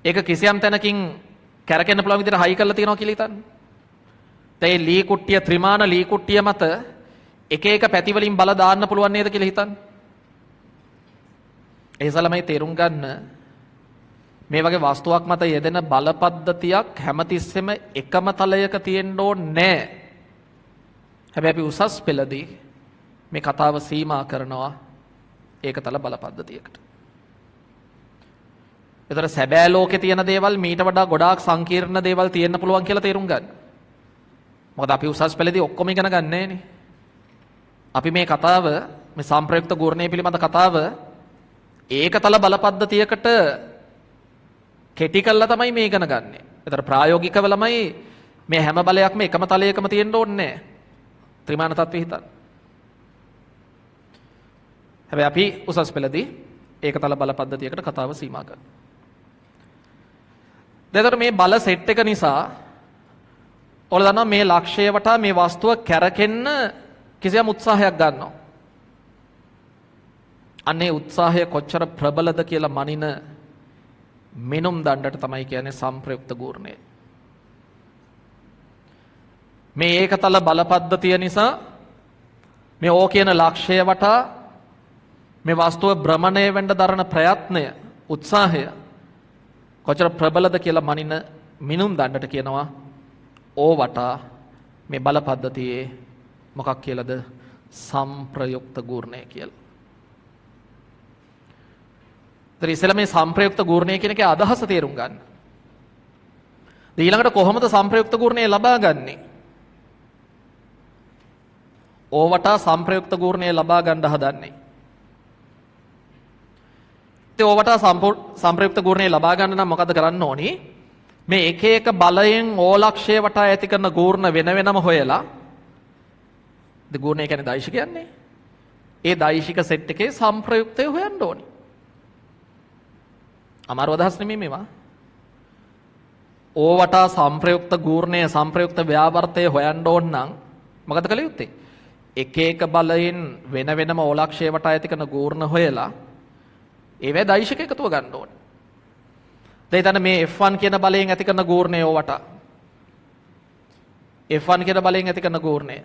[SPEAKER 1] ඒක කිසියම් තැනකින් කැරකෙන්න පුළුවන් විදිහට හයි කරලා තියෙනවා කියලා හිතන්න. දැන් මේ ලී කුට්ටිය ත්‍රිමාන ලී කුට්ටිය මත එක එක පැති වලින් බල දාන්න පුළුවන් නේද කියලා හිතන්න. ඒසලමයි තේරුම් ගන්න මේ වගේ වස්තුවක් මත යෙදෙන බල පද්ධතියක් හැමතිස්සෙම එකම තලයක තියෙන්න ඕනේ නැහැ. හැබැයි අපි උසස් පෙළදී මේ කතාව සීමා කරනවා ඒකතල බල පද්ධතියකට. ඒතර සැබෑ ලෝකේ තියෙන දේවල් මීට වඩා ගොඩාක් සංකීර්ණ දේවල් තියෙන්න පුළුවන් කියලා තේරුම් ගන්න. මොකද අපි උසස් පෙළදී ඔක්කොම ඉගෙන ගන්න නෑනේ. අපි මේ කතාව මේ සංප්‍රයුක්ත ගූර්ණය පිළිබඳ කතාව ඒකතල බල පද්ධතියකට කෙටි කළා තමයි මේ ඉගෙන ගන්නෙ. ඒතර ප්‍රායෝගිකව ළමයි මේ හැම බලයක්ම එකම තලයකම තියෙන්න ඕනේ නෑ. ත්‍රිමාන තත්ත්වෙ හිතන්න. හැබැයි අපි උසස් පෙළදී ඒකතල බල පද්ධතියකට කතාව සීමා කරනවා. දැන් මේ බල සෙට් එක නිසා ඔයාලා දන්නවා මේ ලක්ෂය වටා මේ වස්තුව කැරකෙන්න කිසියම් උත්සාහයක් ගන්නවා. අනේ උත්සාහය කොච්චර ප්‍රබලද කියලා මනින මිනුම් දණ්ඩට තමයි කියන්නේ සංප්‍රයුක්ත ගූර්ණය. මේ ඒකතල බල පද්ධතිය නිසා මේ ඕ කියන ලක්ෂය වටා මේ වස්තුව භ්‍රමණය වෙන්න දරන ප්‍රයත්නය උත්සාහය කොච්චර ප්‍රබලද කියලා මනින මිනුම් දණ්ඩට කියනවා ඕවටා මේ බල පද්ධතියේ මොකක් කියලාද සම්ප්‍රයුක්ත ගූර්ණය කියලා. ඉතින් මේ සම්ප්‍රයුක්ත ගූර්ණය කියන එකේ අදහස තේරුම් ගන්න. ඊළඟට කොහොමද සම්ප්‍රයුක්ත ගූර්ණය ලබා ගන්නෙ? ඕවටා සම්ප්‍රයුක්ත ගූර්ණය ලබා ගන්න හදන්නේ. ඉතින් ඕවටා සම්ප්‍රයුක්ත ගූර්ණය ලබා ගන්න නම් මොකද කරන්න ඕනි? මේ එක එක බලයෙන් ඕලක්ෂය වටා ඇති කරන ගූර්ණ වෙන වෙනම හොයලා ගූර්ණය කියන්නේ දෛශිකයන්නේ. ඒ දෛශික සෙට් එකේ සම්ප්‍රයුක්තය හොයන්න ඕනි. අමාරු අදහස් නෙමෙයි මේවා. ඕවටා සම්ප්‍රයුක්ත ගූර්ණය සම්ප්‍රයුක්ත ව්‍යාවර්තය හොයන්න ඕන නම් මොකද කළ යුත්තේ? එක එක බලයෙන් වෙන වෙනම ඕලක්ෂය වටා ඇති කරන ගූර්ණ හොයලා ඒවැ දෛශික එකතුව ගන්න ඕනේ. දැන් මේ F1 කියන බලයෙන් ඇති කරන ගූර්ණය ඕවටා. F1 කියන බලයෙන් ඇති කරන ගූර්ණය.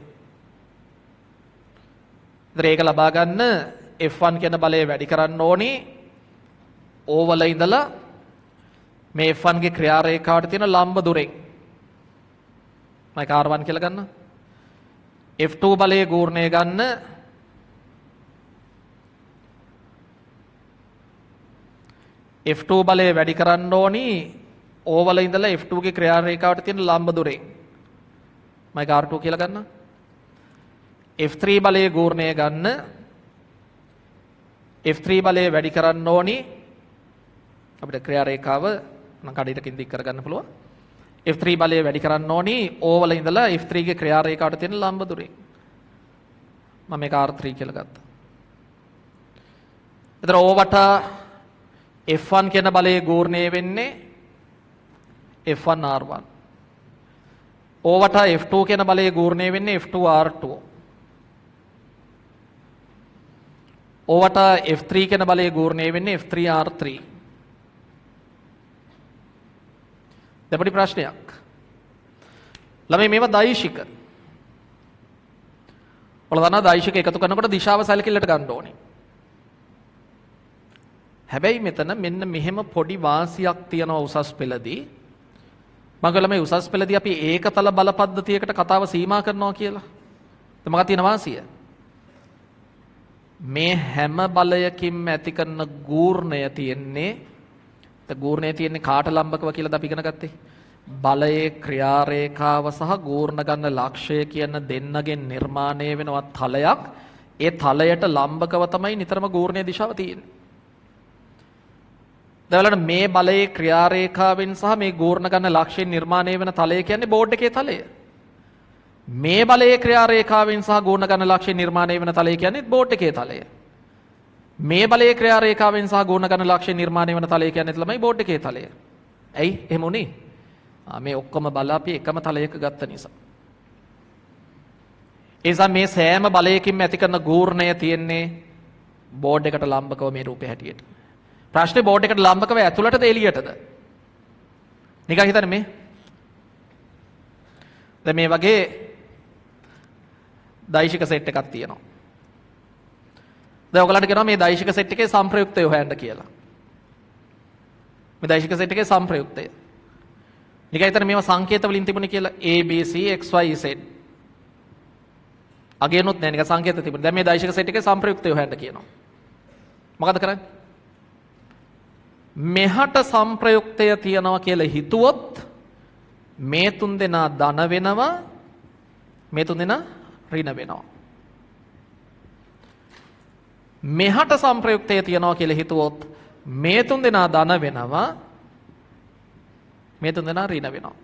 [SPEAKER 1] ඒක ලබා ගන්න F1 කියන බලය වැඩි කරන්න ඕනේ ඕවල ඉඳලා මේ F1 ගේ ක්‍රියා රේඛාවට තියෙන ලම්බ දුරෙන්. මම R1 කියලා ගන්න. F2 බලයේ ගූර්ණය ගන්න F2 බලය වැඩි කරන්න ඕනි ඕවල ඉඳලා F2 ගේ ක්‍රියා රේඛාවට තියෙන ලම්බ දුරෙන්. මම R2 කියලා ගන්න. F3 බලයේ ගූර්ණය ගන්න F3 බලය වැඩි කරන්න ඕනි අපිට ක්‍රියා රේඛාව නම් කඩේටකින් දික් කරගන්න පුළුවන්. F3 බලය වැඩි කරන්න ඕනි ඕවල ඉඳලා F3 ගේ ක්‍රියා රේඛාවට තියෙන ලම්බ දුරෙන්. මම මේක R3 කියලා ගත්තා. එතන ඕවට F1 කියන බලයේ ගූර්ණය වෙන්නේ F1 R1. ඕවට F2 කියන බලයේ ගූර්ණය වෙන්නේ F2 R2. ඕවට F3 කියන බලයේ ගූර්ණය වෙන්නේ F3 R3. දෙපඩි ප්‍රශ්නයක්. ළමයි මේවා දෛශික. ඔයාලා දන්නා දෛශික එකතු කරනකොට දිශාව සැලකිල්ලට ගන්න ඕනේ. හැබැයි මෙතන මෙන්න මෙහෙම පොඩි වාසියක් තියෙනවා උසස් පෙළදී. මම ගල මේ උසස් පෙළදී අපි ඒකතල බල පද්ධතියකට කතාව සීමා කරනවා කියලා. එතන මොකක්ද තියෙන වාසිය? මේ හැම බලයකින්ම ඇති කරන ගූර්ණය තියෙන්නේ ගූර්ණය තියෙන්නේ කාට ලම්බකව කියලාද අපි ඉගෙන ගත්තේ? බලයේ ක්‍රියා රේඛාව සහ ගූර්ණ ගන්න ලක්ෂය කියන දෙන්නගෙන් නිර්මාණය වෙනවා තලයක්. ඒ තලයට ලම්බකව තමයි නිතරම ගූර්ණයේ දිශාව තියෙන්නේ. දැන් මේ බලයේ ක්‍රියා රේඛාවෙන් සහ මේ ගූර්ණ ගන්න ලක්ෂයෙන් නිර්මාණය වෙන තලය කියන්නේ බෝඩ් එකේ තලය. මේ බලයේ ක්‍රියා රේඛාවෙන් සහ ගූර්ණ ගන්න ලක්ෂයෙන් නිර්මාණය වෙන තලය කියන්නේ බෝඩ් එකේ තලය. මේ බලයේ ක්‍රියා රේඛාවෙන් සහ ගුණ ගන්න ලක්ෂ්‍ය නිර්මාණය වෙන තලය කියන්නේ තමයි බෝඩ් එකේ තලය. ඇයි එහෙම උනේ? මේ ඔක්කොම බල අපි එකම තලයක ගත්ත නිසා. ඒ නිසා මේ සෑම බලයකින්ම ඇති කරන ගූර්ණය තියෙන්නේ බෝඩ් එකට ලම්බකව මේ රූපේ හැටියට. ප්‍රශ්නේ බෝඩ් එකට ලම්බකව ඇතුළටද එළියටද? නිකන් හිතන්න මේ. දැන් මේ වගේ දෛශික සෙට් එකක් තියෙනවා. දැන් ඔයගලන්ට කියනවා මේ දෛශික සෙට් එකේ සම්ප්‍රයුක්තය හොයන්න කියලා. මේ දෛශික සෙට් එකේ සම්ප්‍රයුක්තය. නිකන් හිතන්න මේවා සංකේත වලින් තිබුණේ කියලා A B C X Y Z. අගේනොත් නෑ නිකන් සංකේත තිබුණේ. දැන් මේ දෛශික සෙට් එකේ සම්ප්‍රයුක්තය හොයන්න කියනවා. මොකද කරන්නේ? මෙහාට සම්ප්‍රයුක්තය තියනවා කියලා හිතුවොත් මේ තුන් දෙනා ධන වෙනවා මේ තුන් දෙනා ඍණ වෙනවා. මෙහාට සම්ප්‍රයුක්තය තියනවා කියලා හිතුවොත් මේ තුන් දෙනා ධන වෙනවා මේ තුන් දෙනා ඍණ වෙනවා.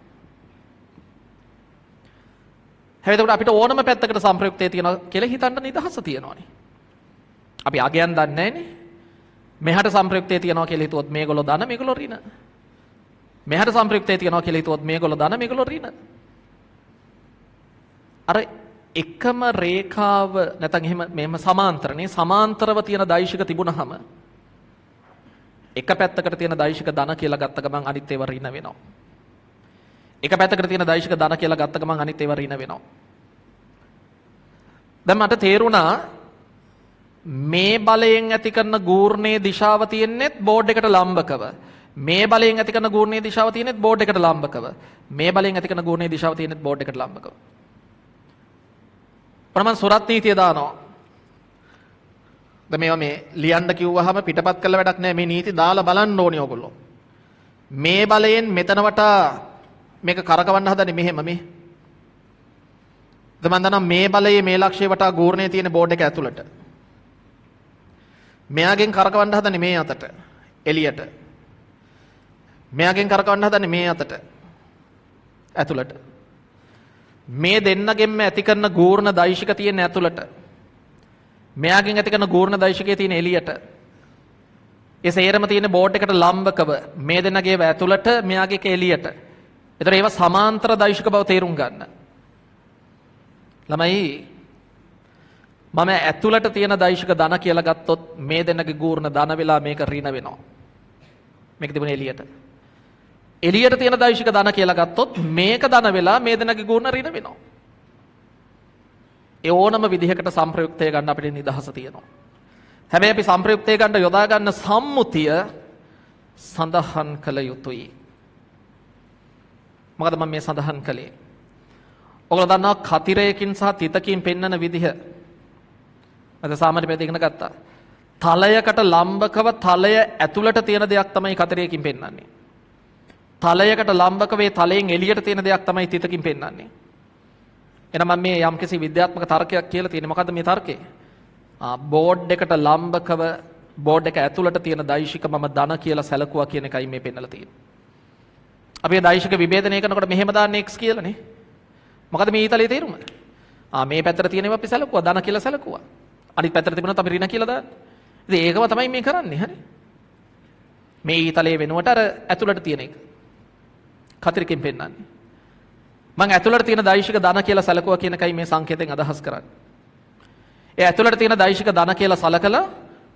[SPEAKER 1] හැබැයි අපිට ඕනම පැත්තකට සම්ප්‍රයුක්තය තියනවා කියලා හිතන්න නිදහස තියෙනවානේ. අපි අගයන් දන්නේ නැහනේ. මෙහාට සම්ප්‍රයුක්තය තියනවා කියලා හිතුවොත් මේගොල්ලෝ ධන මේගොල්ලෝ ඍණ. මෙහාට සම්ප්‍රයුක්තය තියනවා කියලා හිතුවොත් මේගොල්ලෝ ධන මේගොල්ලෝ ඍණ. අර එකම රේඛාව නැත්නම් එහෙම මෙහෙම සමාන්තරනේ සමාන්තරව තියෙන දෛශික තිබුණාම එක පැත්තකට තියෙන දෛශික ධන කියලා ගත්ත ගමන් අනිත් ඒවා ඍණ වෙනවා. එක පැත්තකට තියෙන දෛශික ධන කියලා ගත්ත ගමන් අනිත් ඒවා ඍණ වෙනවා. දැන් මට තේරුණා මේ බලයෙන් ඇති කරන ගූර්ණයේ දිශාව තියෙන්නේත් බෝඩ් එකට ලම්බකව. මේ බලයෙන් ඇති කරන ගූර්ණයේ දිශාව තියෙන්නේත් බෝඩ් එකට ලම්බකව. මේ බලයෙන් ඇති කරන ගූර්ණයේ දිශාව තියෙන්නේත් බෝඩ් එකට ලම්බකව. ප්‍රමාණ සුරත් නීතිය දානවා. දැන් මේවා මේ ලියන්න කිව්වහම පිටපත් කළ වැඩක් නැහැ. මේ නීති දාලා බලන්න ඕනේ ඔයගොල්ලෝ. මේ බලයෙන් මෙතන වටා මේක කරකවන්න හදන්නේ මෙහෙම මේ. දැන් මම දන්නවා මේ බලයේ මේ ලක්ෂ්‍යය වටා ගූර්ණයේ තියෙන බෝඩ් එක ඇතුළට. මෙයාගෙන් කරකවන්න හදන්නේ මේ අතට එළියට. මෙයාගෙන් කරකවන්න හදන්නේ මේ අතට ඇතුළට. මේ දෙන්නගෙන්ම ඇති කරන ගූර්ණ දෛශික තියෙන ඇතුළට. මෙයාගෙන් ඇති කරන ගූර්ණ දෛශිකයේ තියෙන එළියට. ඒ සේරම තියෙන බෝඩ් එකට ලම්බකව මේ දෙන්නගේ ඇතුළට මෙයාගේ එළියට. ඒතර ඒවා සමාන්තර දෛශික බව තේරුම් ගන්න. ළමයි මම ඇතුළට තියෙන දෛශික ධන කියලා ගත්තොත් මේ දෙන්නගේ ගූර්ණ ධන වෙලා මේක ඍණ වෙනවා. මේක තිබුණේ එළියට. එළියට තියෙන දෛශික ධන කියලා ගත්තොත් මේක ධන වෙලා මේ දෙන්නගේ ගූර්ණ ඍණ වෙනවා. ඒ ඕනම විදිහකට සම්ප්‍රයුක්තය ගන්න අපිට නිදහස තියෙනවා. හැබැයි අපි සම්ප්‍රයුක්තය ගන්න යොදා ගන්න සම්මුතිය සඳහන් කළ යුතුයි. මොකද මම මේ සඳහන් කළේ? ඔයගොල්ලෝ දන්නවා කතිරයකින් සහ තිතකින් පෙන්වන විදිහ. අද සාමාන්‍ය පෙළ ඉගෙන ගත්තා. තලයකට ලම්බකව තලය ඇතුළට තියෙන දෙයක් තමයි කතිරයකින් පෙන්වන්නේ. තලයකට ලම්බකව ඒ තලයෙන් එළියට තියෙන දෙයක් තමයි තිතකින් පෙන්වන්නේ. එහෙනම් මම මේ යම්කිසි විද්‍යාත්මක තර්කයක් කියලා තියෙන්නේ. මොකද්ද මේ තර්කය? බෝඩ් එකට ලම්බකව බෝඩ් එක ඇතුළට තියෙන දෛශික මම ධන කියලා සැලකුවා කියන එකයි මේ පෙන්නලා තියෙන්නේ. අපි මේ දෛශික විභේදනය කරනකොට මෙහෙම දාන්නේ x කියලානේ. මොකද මේ ඊතලයේ තේරුම? මේ පැත්තට තියෙන ඒවා අපි සැලකුවා ධන කියලා සැලකුවා. අනිත් පැත්තට තිබුණත් අපි ඍණ කියලා දාන්නේ. ඉතින් ඒකම තමයි මේ කරන්නේ හරි. මේ ඊතලයේ වෙනුවට අර ඇතුළට තියෙන එක. කතිරකින් පෙන්නන්නේ. මම ඇතුළට තියෙන දෛශික ධන කියලා සැලකුවා කියන එකයි මේ සංකේතයෙන් අදහස් කරන්නේ. ඒ ඇතුළට තියෙන දෛශික ධන කියලා සලකලා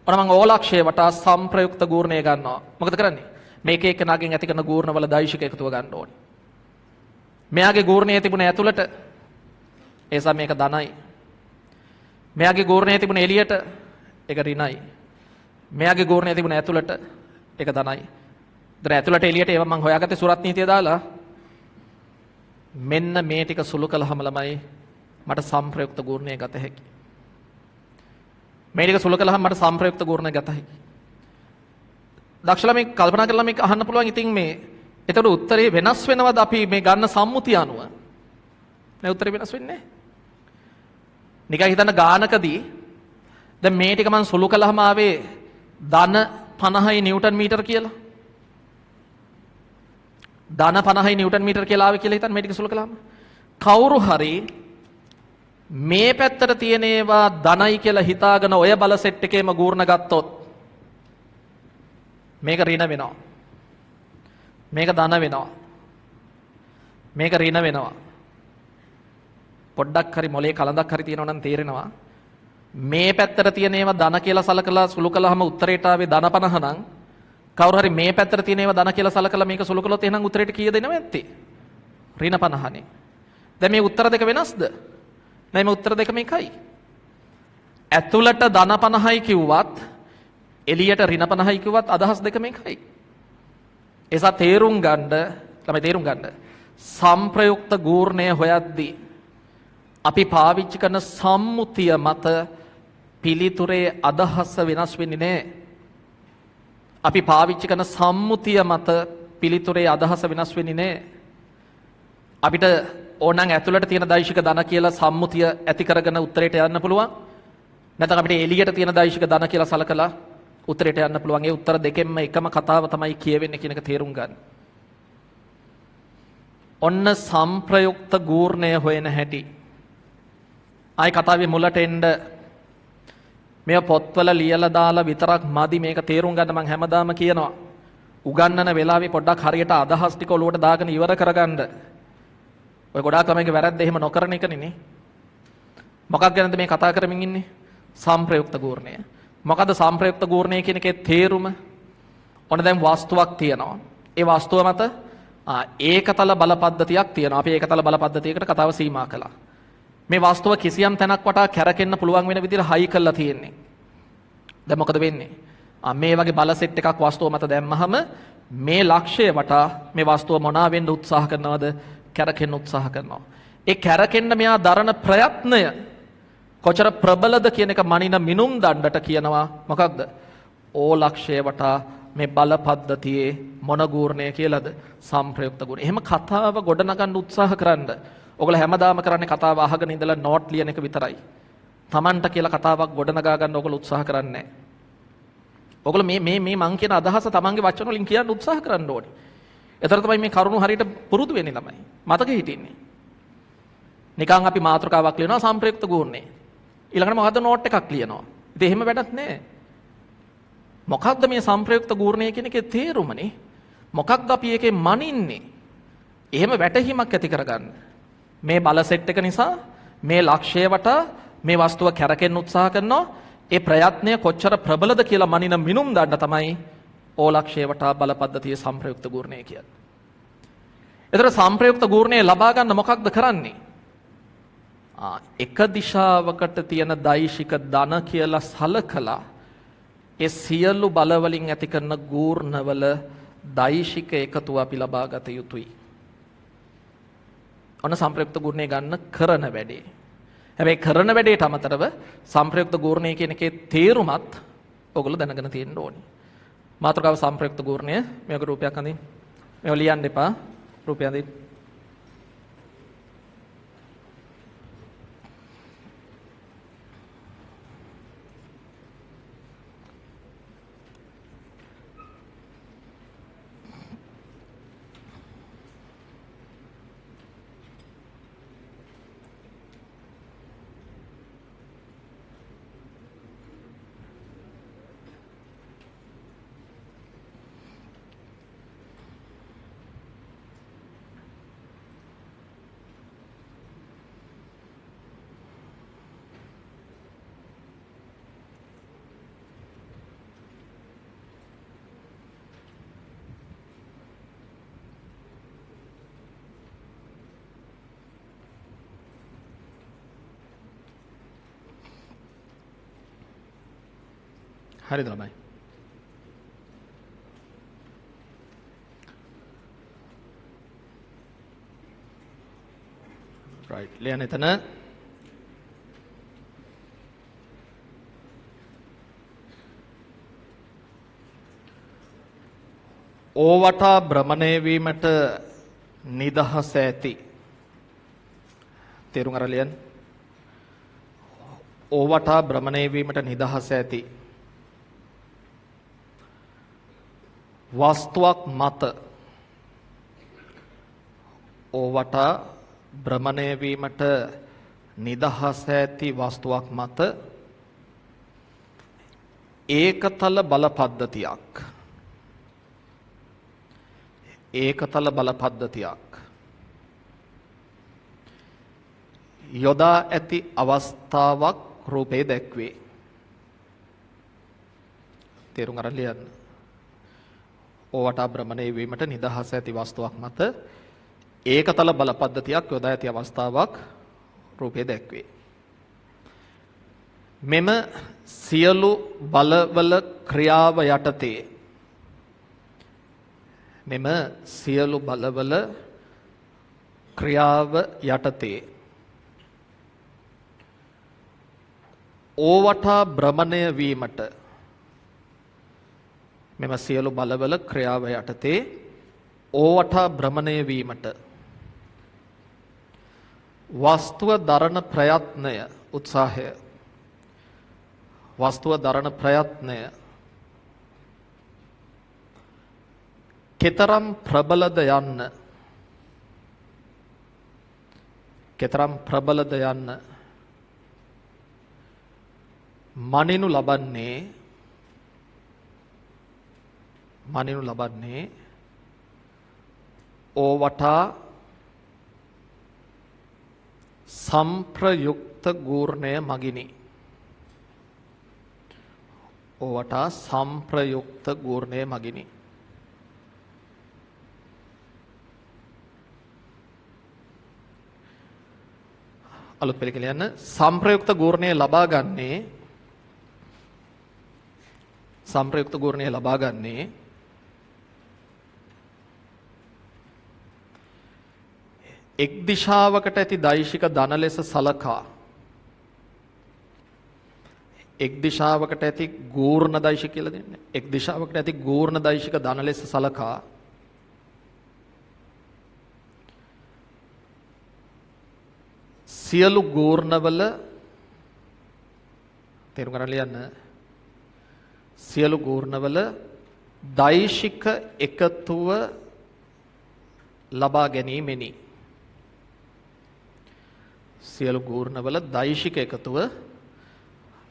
[SPEAKER 1] ඔන්න මම ඕලක්ෂය වටා සම්ප්‍රයුක්ත ගූර්ණය ගන්නවා. මොකද කරන්නේ? මේක එක්කෙනාගෙන් ඇති කරන ගූර්ණවල දෛශික එකතුව ගන්න ඕනේ. මෙයාගේ ගූර්ණයේ තිබුණ ඇතුළට ඒ නිසා මේක ධනයි. මෙයාගේ ගූර්ණයේ තිබුණ එළියට ඒක ඍණයි. මෙයාගේ ගූර්ණයේ තිබුණ ඇතුළට ඒක ධනයි. ඒතර ඇතුළට එළියට ඒවා මම හොයාගත්තේ සුරත් නීතිය දාලා. මෙන්න මේ ටික සුළු කළාම ළමයි මට සම්ප්‍රයුක්ත ගූර්ණය ගත හැකියි. මේ ටික සුළු කළාම මට සම්ප්‍රයුක්ත ගූර්ණය ගත හැකියි. දක්ෂලා මේ කල්පනා කරලා මේක අහන්න පුළුවන්. ඉතින් මේ එතකොට උත්තරේ වෙනස් වෙනවද අපි මේ ගන්න සම්මුතිය අනුව? නෑ උත්තරේ වෙනස් වෙන්නේ නෑ. නිකන් හිතන්න ගානකදී දැන් මේ ටික මම සුළු කළාම ආවේ ධන 50යි නිව්ටන් මීටර කියලා. ධන 50යි නිව්ටන් මීටර කියලා ආවේ කියලා හිතන්න මේ ටික සුළු කළාම. කවුරු හරි මේ පැත්තට තියෙන ඒවා ධනයි කියලා හිතාගෙන ඔය බල සෙට් එකේම ගූර්ණ ගත්තොත් මේක ඍණ වෙනවා. මේක ධන වෙනවා. මේක ඍණ වෙනවා. පොඩ්ඩක් හරි මොලේ කලඳක් හරි තියෙනවා නම් තේරෙනවා. මේ පැත්තට තියෙන ඒවා ධන කියලා සලකලා සුළු කළාම උත්තරේට ආවේ ධන 50 නම් කවුරු හරි මේ පැත්තට තියෙන ඒවා ධන කියලා සලකලා මේක සුළු කළොත් එහෙනම් උත්තරේට කීයද එනව ඇත්තේ? ඍණ 50නේ. දැන් මේ උත්තර දෙක වෙනස්ද? නෑ මේ උත්තර දෙකම එකයි. ඇතුළට ධන 50යි කිව්වත් එළියට ඍණ 50යි කිව්වත් අදහස් දෙකම එකයි. ඒසා තේරුම් ගන්න ළමයි තේරුම් ගන්න සම්ප්‍රයුක්ත ගූර්ණය හොයද්දී අපි පාවිච්චි කරන සම්මුතිය මත පිළිතුරේ අදහස වෙනස් වෙන්නේ නැහැ. අපි පාවිච්චි කරන සම්මුතිය මත පිළිතුරේ අදහස වෙනස් වෙන්නේ නැහැ. අපිට ඕනනම් ඇතුළට තියෙන දෛශික ධන කියලා සම්මුතිය ඇති කරගෙන උත්තරයට යන්න පුළුවන්. නැත්නම් අපිට එළියට තියෙන දෛශික ධන කියලා සලකලා උත්තරයට යන්න පුළුවන්. ඒ උත්තර දෙකෙන්ම එකම කතාව තමයි කියවෙන්නේ කියන එක තේරුම් ගන්න. ඔන්න සම්ප්‍රයුක්ත ගූර්ණය හොයන හැටි. ආයි කතාවේ මුලට එන්න මේ පොත්වල ලියලා දාලා විතරක් මදි මේක තේරුම් ගන්න මම හැමදාම කියනවා. උගන්නන වෙලාවේ පොඩ්ඩක් හරියට අදහස් ටික ඔලුවට දාගෙන ඉවර කරගන්න. ඔය ගොඩාක් ළමයිගේ වැරද්ද එහෙම නොකරන එකනේ නේ. මොකක් ගැනද මේ කතා කරමින් ඉන්නේ? සම්ප්‍රයුක්ත ගූර්ණය. මොකද සම්ප්‍රයුක්ත ගූර්ණය කියන එකේ තේරුම? ඔන්න දැන් වස්තුවක් තියෙනවා. ඒ වස්තුව මත ඒකතල බල පද්ධතියක් තියෙනවා. අපි ඒකතල බල පද්ධතියකට කතාව සීමා කළා. මේ වස්තුව කිසියම් තැනක් වටා කැරකෙන්න පුළුවන් වෙන විදිහට හයි කරලා තියෙන්නේ. දැන් මොකද වෙන්නේ? මේ වගේ බල සෙට් එකක් වස්තුව මත දැම්මහම මේ ලක්ෂය වටා මේ වස්තුව මොනවා වෙන්න උත්සාහ කරනවද? කැරකෙන්න උත්සාහ කරනවා. ඒ කැරකෙන්න මෙයා දරන ප්‍රයත්නය කොච්චර ප්‍රබලද කියන එක මනින මිනුම් දණ්ඩට කියනවා මොකක්ද? ඕ ලක්ෂය වටා මේ බල පද්ධතියේ මොන ගූර්ණය කියලාද? සංප්‍රයුක්ත ගුණ. එහෙම කතාව ගොඩනගන්න උත්සාහ කරන්න. ඔයගොල්ලෝ හැමදාම කරන්නේ කතාව අහගෙන ඉඳලා නෝට් ලියන එක විතරයි. Tamanට කියලා කතාවක් ගොඩනගා ගන්න ඔයගොල්ලෝ උත්සාහ කරන්නේ නැහැ. ඔයගොල්ලෝ මේ මං කියන අදහස තමන්ගේ වචන වලින් කියන්න උත්සාහ කරන්න ඕනේ. ඒතර තමයි මේ කරුණු හරියට පුරුදු වෙන්නේ ළමයි. මතක හිටින්නේ. නිකන් අපි මාතෘකාවක් ලියනවා සංප්‍රයුක්ත ගූර්ණේ. ඊළඟට මොකද්ද නෝට් එකක් ලියනවා. ඉතින් එහෙම වැඩක් නැහැ. මොකක්ද මේ සංප්‍රයුක්ත ගූර්ණය කියන එකේ තේරුමනේ? මොකක්ද අපි එකේ මනින්නේ? එහෙම වැටහීමක් ඇති කරගන්න. මේ බල සෙට් එක නිසා මේ ලක්ෂය වටා මේ වස්තුව කැරකෙන්න උත්සාහ කරනවා. ඒ ප්‍රයත්නය කොච්චර ප්‍රබලද කියලා මනින මිනුම් දන්න තමයි ඕ ලක්ෂය වටා බල පද්ධතියේ සංප්‍රයුක්ත ගූර්ණය කියන්නේ. ඒතර සංප්‍රයුක්ත ගූර්ණය ලබා ගන්න මොකක්ද කරන්නේ? එක දිශාවකට තියෙන දෛශික ධන කියලා සලකලා ඒ සියලු බලවලින් ඇති කරන ගූර්ණවල දෛශික එකතුව අපි ලබා ගත යුතුයි. ඔන්න සංප්‍රයුක්ත ගූර්ණය ගන්න කරන වැඩේ. හැබැයි කරන වැඩේට අමතරව සංප්‍රයුක්ත ගූර්ණය කියන එකේ තේරුමත් ඔයගොල්ලෝ දැනගෙන තියෙන්න ඕනේ. මාතෘකාව සංප්‍රයුක්ත ගූර්ණය මේක රූපයක් අඳින්න. මේව ලියන්න එපා. රූපය අඳින්න. හරිද ළමයි? right ලියන්න එතන. ඕවටා භ්‍රමණය වීමට නිදහස ඇති. තේරුම් අරන් ලියන්න. ඕවටා භ්‍රමණය වීමට නිදහස ඇති. වස්තුවක් මත ඕවටා භ්‍රමණය වීමට නිදහස ඇති වස්තුවක් මත ඒකතල බල පද්ධතියක් යොදා ඇති අවස්ථාවක් රූපේ දැක්වේ. තේරුම් අරන් ලියන්න. ඕවටා භ්‍රමණය වීමට නිදහස ඇති වස්තුවක් මත ඒකතල බල පද්ධතියක් යොදා ඇති අවස්ථාවක් රූපේ දැක්වේ. මෙම සියලු බලවල ක්‍රියාව යටතේ ඕවටා භ්‍රමණය වීමට මෙම සියලු බලවල ක්‍රියාව යටතේ ඕවටා භ්‍රමණය වීමට වස්තුව දරන ප්‍රයත්නය කෙතරම් ප්‍රබලද යන්න මනිනු ලබන්නේ ඕවටා සංප්‍රයුක්ත ගූර්ණය මගිනි. අලුත් පෙළ කියලා යන්න. සංප්‍රයුක්ත ගූර්ණය ලබා ගන්නේ සංප්‍රයුක්ත ගූර්ණය ලබා ගන්නේ එක් දිශාවකට ඇති දෛශික ධන ලෙස සලකා එක් දිශාවකට ඇති ගූර්ණ දෛශික කියලා දෙන්නේ. එක් දිශාවකට ඇති ගූර්ණ දෛශික ධන ලෙස සලකා සියලු ගූර්ණවල තේරුම් ගන්න ලියන්න සියලු ගූර්ණවල දෛශික එකතුව ලබා ගැනීමෙනි. සියලු ගූර්ණවල දෛශික එකතුව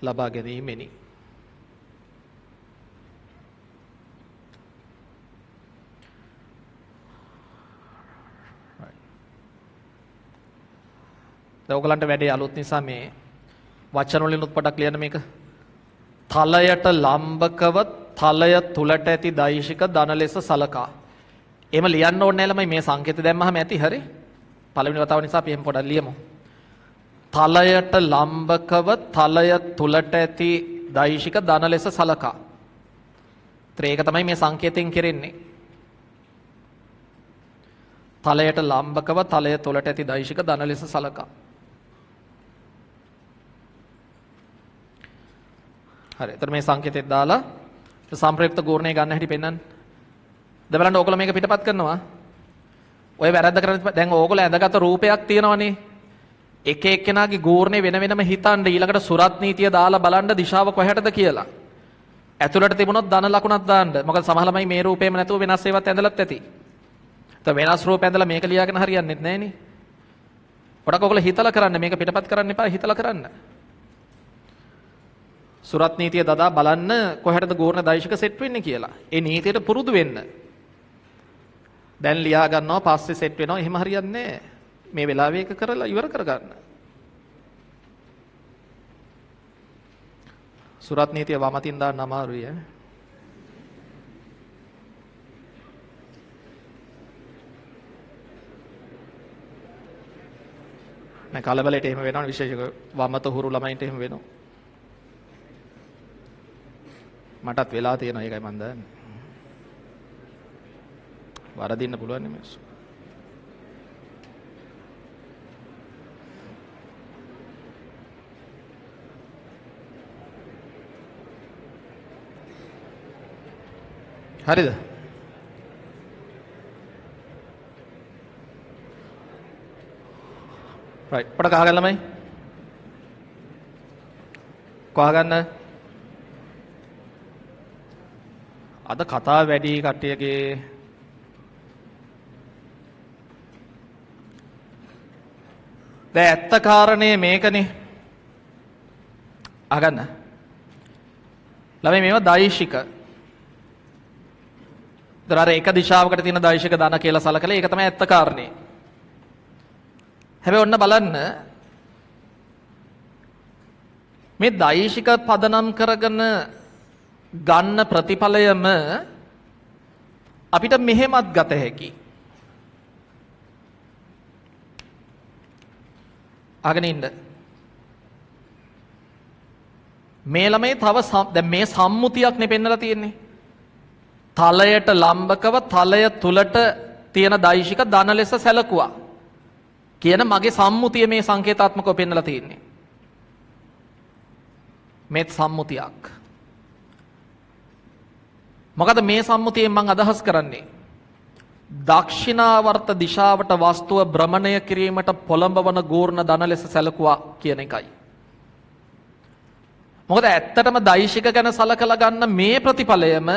[SPEAKER 1] ලබා ගැනීමෙනි. දැන් ඔයගලන්ට වැඩේ අලුත් නිසා මේ වචන වලින් උත්පටක් ලියන්න මේක. තලයට ලම්බකව තලය තුලට ඇති දෛශික ධන ලෙස සලකා. එහෙම ලියන්න ඕනේ නැහැ ළමයි මේ සංකේත දැම්මහම ඇති හරි. පළවෙනි වතාව නිසා අපි එහෙම පොඩ්ඩක් ලියමු. තලයට ලම්බකව තලය තුලට ඇති දෛශික ධන ලෙස සලකා. ඒක තමයි මේ සංකේතයෙන් කෙරෙන්නේ. තලයට ලම්බකව තලය තුලට ඇති දෛශික ධන ලෙස සලකා. හරි. එතකොට මේ සංකේතෙත් දාලා සංප්‍රයුක්ත ගූර්ණය ගන්න හැටි පෙන්නන්න. දැන් බලන්න ඕගොල්ලෝ මේක පිටපත් කරනවා. ඔය වැරද්ද කරන්නේ දැන් ඕගොල්ලෝ ඇඳගත් රූපයක් තියෙනවනේ. එක එක්කෙනාගේ ගූර්ණේ වෙන වෙනම හිතන්න ඊළඟට සුරත් නීතිය දාලා බලන්න දිශාව කොහෙටද කියලා. ඇතුළට තිබුණොත් ධන ලකුණක් දාන්න. මොකද සමහරමයි මේ රූපේම නැතුව වෙනස් ඒවාත් ඇඳලත් ඇති. તો වෙනස් රූප ඇඳලා මේක ලියාගෙන හරියන්නේ නැහැ නේ. පොඩක් ඔයගොල්ලෝ හිතලා කරන්න මේක පිටපත් කරන්න එපා හිතලා කරන්න. සුරත් නීතිය දදා බලන්න කොහෙටද ගූර්ණ දෛශික සෙට් වෙන්නේ කියලා. ඒ නීතියට පුරුදු වෙන්න. දැන් ලියා ගන්නවා පස්සේ සෙට් වෙනවා එහෙම හරියන්නේ නැහැ. මේ වෙලාවේ එක කරලා ඉවර කරගන්න. සුරත් නීතිය වමතින් දාන්න අමාරුයි ඈ. මම කලබලයට එහෙම වෙනවා විශේෂක වමත හුරු ළමයින්ට එහෙම වෙනවා. මටත් වෙලා තියෙනවා ඒකයි මන් දන්නේ. වරදින්න පුළුවන් නේ මිනිස්සු. හරිද? right පොඩ කහ ගන්න ළමයි. කහ ගන්න. අද කතා වැඩි කට්ටියගේ දැන් ඇත්ත කාරණේ මේකනේ. අහගන්න. ළමයි මේවා දෛශික. දර එක දිශාවකට තියෙන දෛශික ධන කියලා සලකලා ඒක තමයි ඇත්ත කාරණේ. හැබැයි ඔන්න බලන්න මේ දෛශික පදනම් කරගෙන ගන්න ප්‍රතිඵලයම අපිට මෙහෙමත් ගත හැකි. අහගෙන ඉන්න. මේ ළමයි තව දැන් මේ සම්මුතියක් නේ පෙන්නලා තියෙන්නේ. තලයට ලම්බකව තලය තුලට තියෙන දෛශික ධන ලෙස සැලකුවා කියන මගේ සම්මුතිය මේ සංකේතාත්මකව පෙන්නලා තියෙන්නේ. මේ සම්මුතියක්. මොකද මේ සම්මුතියෙන් මම අදහස් කරන්නේ දක්ෂිනාවර්ත දිශාවට වස්තුව භ්‍රමණය කිරීමට පොළඹවන ගූර්ණ ධන ලෙස සැලකුවා කියන එකයි. මොකද ඇත්තටම දෛශික ගැන සලකලා ගන්න මේ ප්‍රතිඵලයම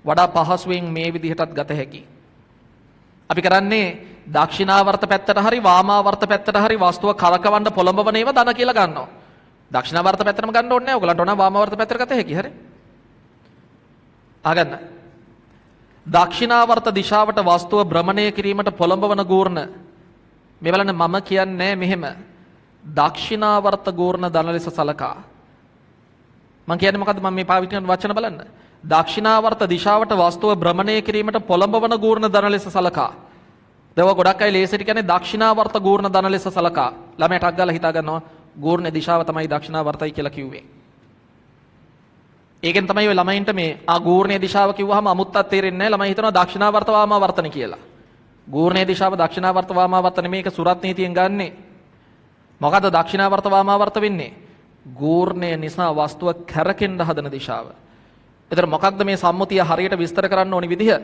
[SPEAKER 1] වඩා පහසුවෙන් මේ විදිහටත් ගත හැකි. අපි කරන්නේ දක්ෂිනාවර්ත පැත්තට හරි වාමාවර්ත පැත්තට හරි වස්තුව කරකවන්න පොළඹවන ඒවා ධන කියලා ගන්නවා. දක්ෂිනාවර්ත පැත්තටම ගන්න ඕනේ නැහැ. ඔයගලන්ට ඕන වාමාවර්ත පැත්තට ගත හැකි. හරි. අහගන්න. දක්ෂිනාවර්ත දිශාවට වස්තුව භ්‍රමණය කිරීමට පොළඹවන ගූර්ණ මේ බලන්න මම කියන්නේ මෙහෙම දක්ෂිනාවර්ත ගූර්ණ ධන ලෙස සලකා. මම කියන්නේ මොකද්ද මම මේ පාවිච්චි කරන වචන බලන්න. දක්ෂිනාවර්ත දිශාවට වස්තුව භ්‍රමණය කිරීමට පොළඹවන ගූර්ණ ධන ලෙස සලකා. දව ගොඩක් අය ලේසියට කියන්නේ දක්ෂිනාවර්ත ගූර්ණ ධන ලෙස සලකා. ළමයට අක් ගාලා හිතා ගන්නවා ගූර්ණ දිශාව තමයි දක්ෂිනාවර්තයි කියලා කිව්වේ. ඒකෙන් තමයි ඔය ළමයින්ට මේ ගූර්ණීය දිශාව කිව්වහම අමුත්තක් තේරෙන්නේ නැහැ. ළමයි හිතනවා දක්ෂිනාවර්ත වාමාවර්තන කියලා. ගූර්ණීය දිශාව දක්ෂිනාවර්ත වාමාවර්ත නෙමේක සුරත් නීතියෙන් ගන්නෙ. මොකද දක්ෂිනාවර්ත වාමාවර්ත වෙන්නේ? ගූර්ණය නිසා වස්තුව කැරකෙන්න හදන දිශාව. ඒතර මොකක්ද මේ සම්මුතිය හරියට විස්තර කරන්න ඕනි විදිහ?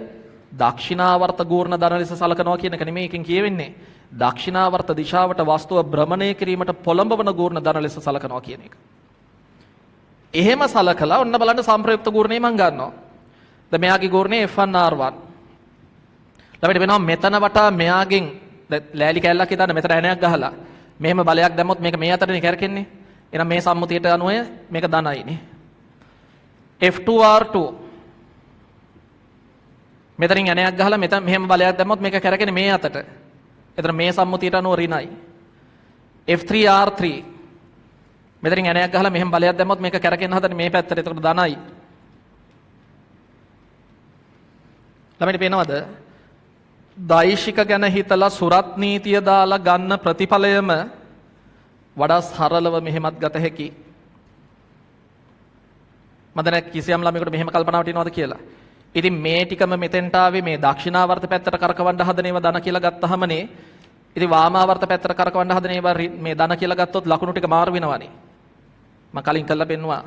[SPEAKER 1] දක්ෂිනාවර්ත ගූර්ණ ධන ලෙස සලකනවා කියන එක නෙමෙයි එකෙන් කියවෙන්නේ. දක්ෂිනාවර්ත දිශාවට වස්තුව භ්‍රමණය කිරීමට පොළඹවන ගූර්ණ ධන ලෙස සලකනවා කියන එක. එහෙම සලකලා ඔන්න බලන්න සම්ප්‍රයුක්ත ගූර්ණේ මම ගන්නවා. දැන් මෙයාගේ ගූර්ණේ F1R1. ළමයිට වෙනවා මෙතන වටා මෙයාගෙන් ලෑලි කැල්ලක් හිතන්න මෙතන ඇණයක් ගහලා මෙහෙම බලයක් දැම්මොත් මේක මේ අතරනේ කැරකෙන්නේ. එහෙනම් මේ සම්මුතියට අනුව මේක ධනයිනේ. F2R2 මෙතනින් ඇණයක් ගහලා මෙතන මෙහෙම බලයක් දැම්මොත් මේක කැරකෙන්නේ මේ අතට. එතන මේ සම්මුතියට අනුව ඍණයි. F3R3 මෙතනින් ඇණයක් ගහලා මෙහෙම බලයක් දැම්මොත් මේක කැරකෙන්න හදන්නේ මේ පැත්තට. එතකොට ධනයි. ළමයිට පේනවද? දෛශික ගැන හිතලා සුරත් නීතිය දාලා ගන්න ප්‍රතිඵලයම වඩා සරලව මෙහෙමත් ගත හැකි. මම දැන් කිසියම් ළමයෙකුට මෙහෙම කල්පනාවට එනවද කියලා. ඉතින් මේ ටිකම මෙතෙන්ට ආවේ මේ දක්ෂිනාවර්ත පැත්තට කරකවන්න හදන ඒවා ධන කියලා ගත්තහමනේ. ඉතින් වාමාවර්ත පැත්තට කරකවන්න හදන ඒවා මේ ධන කියලා ගත්තොත් ලකුණු ටික මාරු වෙනවනේ. මම කලින් කළා පෙන්නුවා.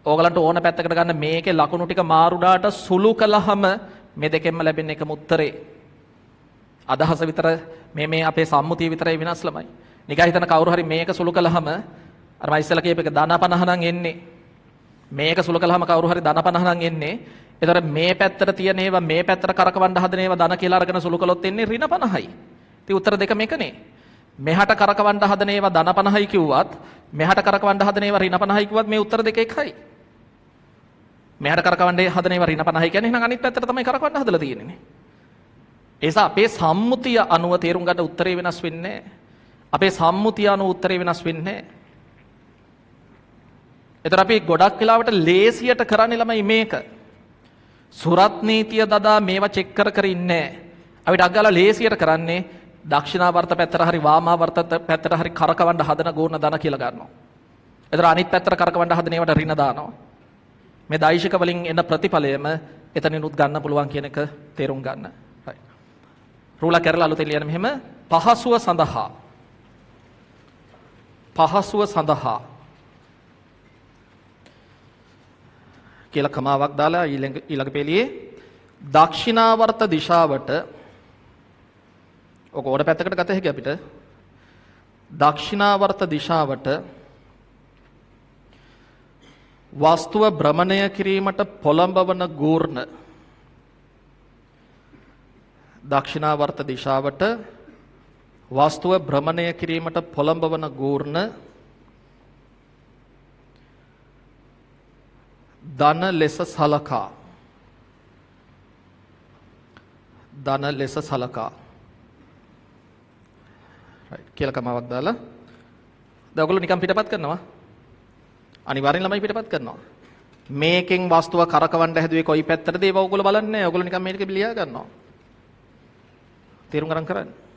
[SPEAKER 1] ඕගලන්ට ඕන පැත්තකට ගන්න මේකේ ලකුණු ටික මාරුඩාට සුළු කළාම මේ දෙකෙන්ම ලැබෙන එකම උත්තරේ. අදහස විතර මේ අපේ සම්මුතිය විතරයි වෙනස් ළමයි. නිකන් හිතන කවුරු හරි මේක සුළු කළාම අර මම ඉස්සෙල්ලා කියපු එක ධන 50 නම් එන්නේ. මේක සුළු කළාම කවුරු හරි ධන 50 නම් එන්නේ. ඒතර මේ පැත්තට තියෙන ඒවා මේ පැත්තට කරකවන්න හදන ඒවා ධන කියලා අරගෙන සුළු කළොත් එන්නේ ඍණ 50යි. ඉතින් උත්තර දෙකම එකනේ. මෙහාට කරකවන්න හදන ඒවා ධන 50යි කිව්වත් මෙහාට කරකවන්න හදන ඒවා ඍණ 50යි කිව්වත් මේ උත්තර දෙක එකයි. මෙහාට කරකවන්න හදන ඒවා ඍණ 50යි කියන්නේ එහෙනම් අනිත් පැත්තට තමයි කරකවන්න හදලා තියෙන්නේ. ඒසා අපේ සම්මුතිය අනුව තේරුම් ගන්න උත්තරේ වෙනස් වෙන්නේ නැහැ. අපේ සම්මුතිය අනුව උත්තරේ වෙනස් වෙන්නේ නැහැ. ඒතර අපි ගොඩක් වෙලාවට ලේසියට කරන්නේ ළමයි මේක. සුරත් නීතිය දදා මේවා චෙක් කර ඉන්නේ නැහැ. අපිට අග්ගාලා ලේසියට කරන්නේ දක්ෂිනාවර්ත පැත්තට හරි වාමාවර්ත පැත්තට හරි කරකවන්න හදන ගෝණ ධන කියලා ගන්නවා. ඒතර අනිත් පැත්තට කරකවන්න හදන ඒවාට ඍණ දානවා. මේ දෛශික වලින් එන ප්‍රතිඵලයම එතනිනුත් ගන්න පුළුවන් කියන එක තේරුම් ගන්න. right. රූලා කරලා අලුතෙන් ලියන්න මෙහෙම පහසුව සඳහා කියලා කමාවක් දාලා ඊළඟ පෙළියේ දක්ෂිනාවර්ත දිශාවට ඔක ඕන පැත්තකට ගත හැකි අපිට දක්ෂිනාවර්ත දිශාවට වස්තුව භ්‍රමණය කිරීමට පොළඹවන ගූර්ණ දක්ෂිනාවර්ත දිශාවට වස්තුව භ්‍රමණය කිරීමට පොළඹවන ගූර්ණ ධන ලෙස සලකා right කියලා කමාවක් දාලා දැන් ඔයගොල්ලෝ නිකන් පිටපත් කරනවා අනිවාර්යෙන් ළමයි පිටපත් කරනවා මේකෙන් වස්තුව කරකවන්න හැදුවේ කොයි පැත්තටද ඒව ඔයගොල්ලෝ බලන්නේ නැහැ ඔයගොල්ලෝ නිකන් මේක ලියා ගන්නවා තේරුම් ගන්න කරන්නේ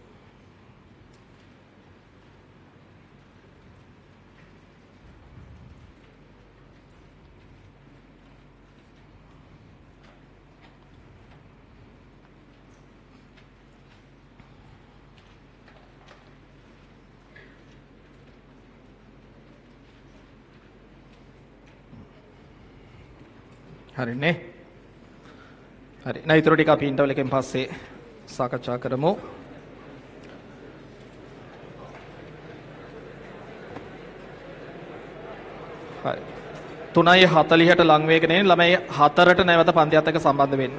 [SPEAKER 1] හරිනේ හරි නෑ ඊටර ටික අපි ඉන්ටර්වල් එකෙන් පස්සේ සාකච්ඡා කරමු හරි 3:40ට ලං වේගෙන ළමයි 4ට නැවත පන්තියත් එක්ක සම්බන්ධ වෙන්න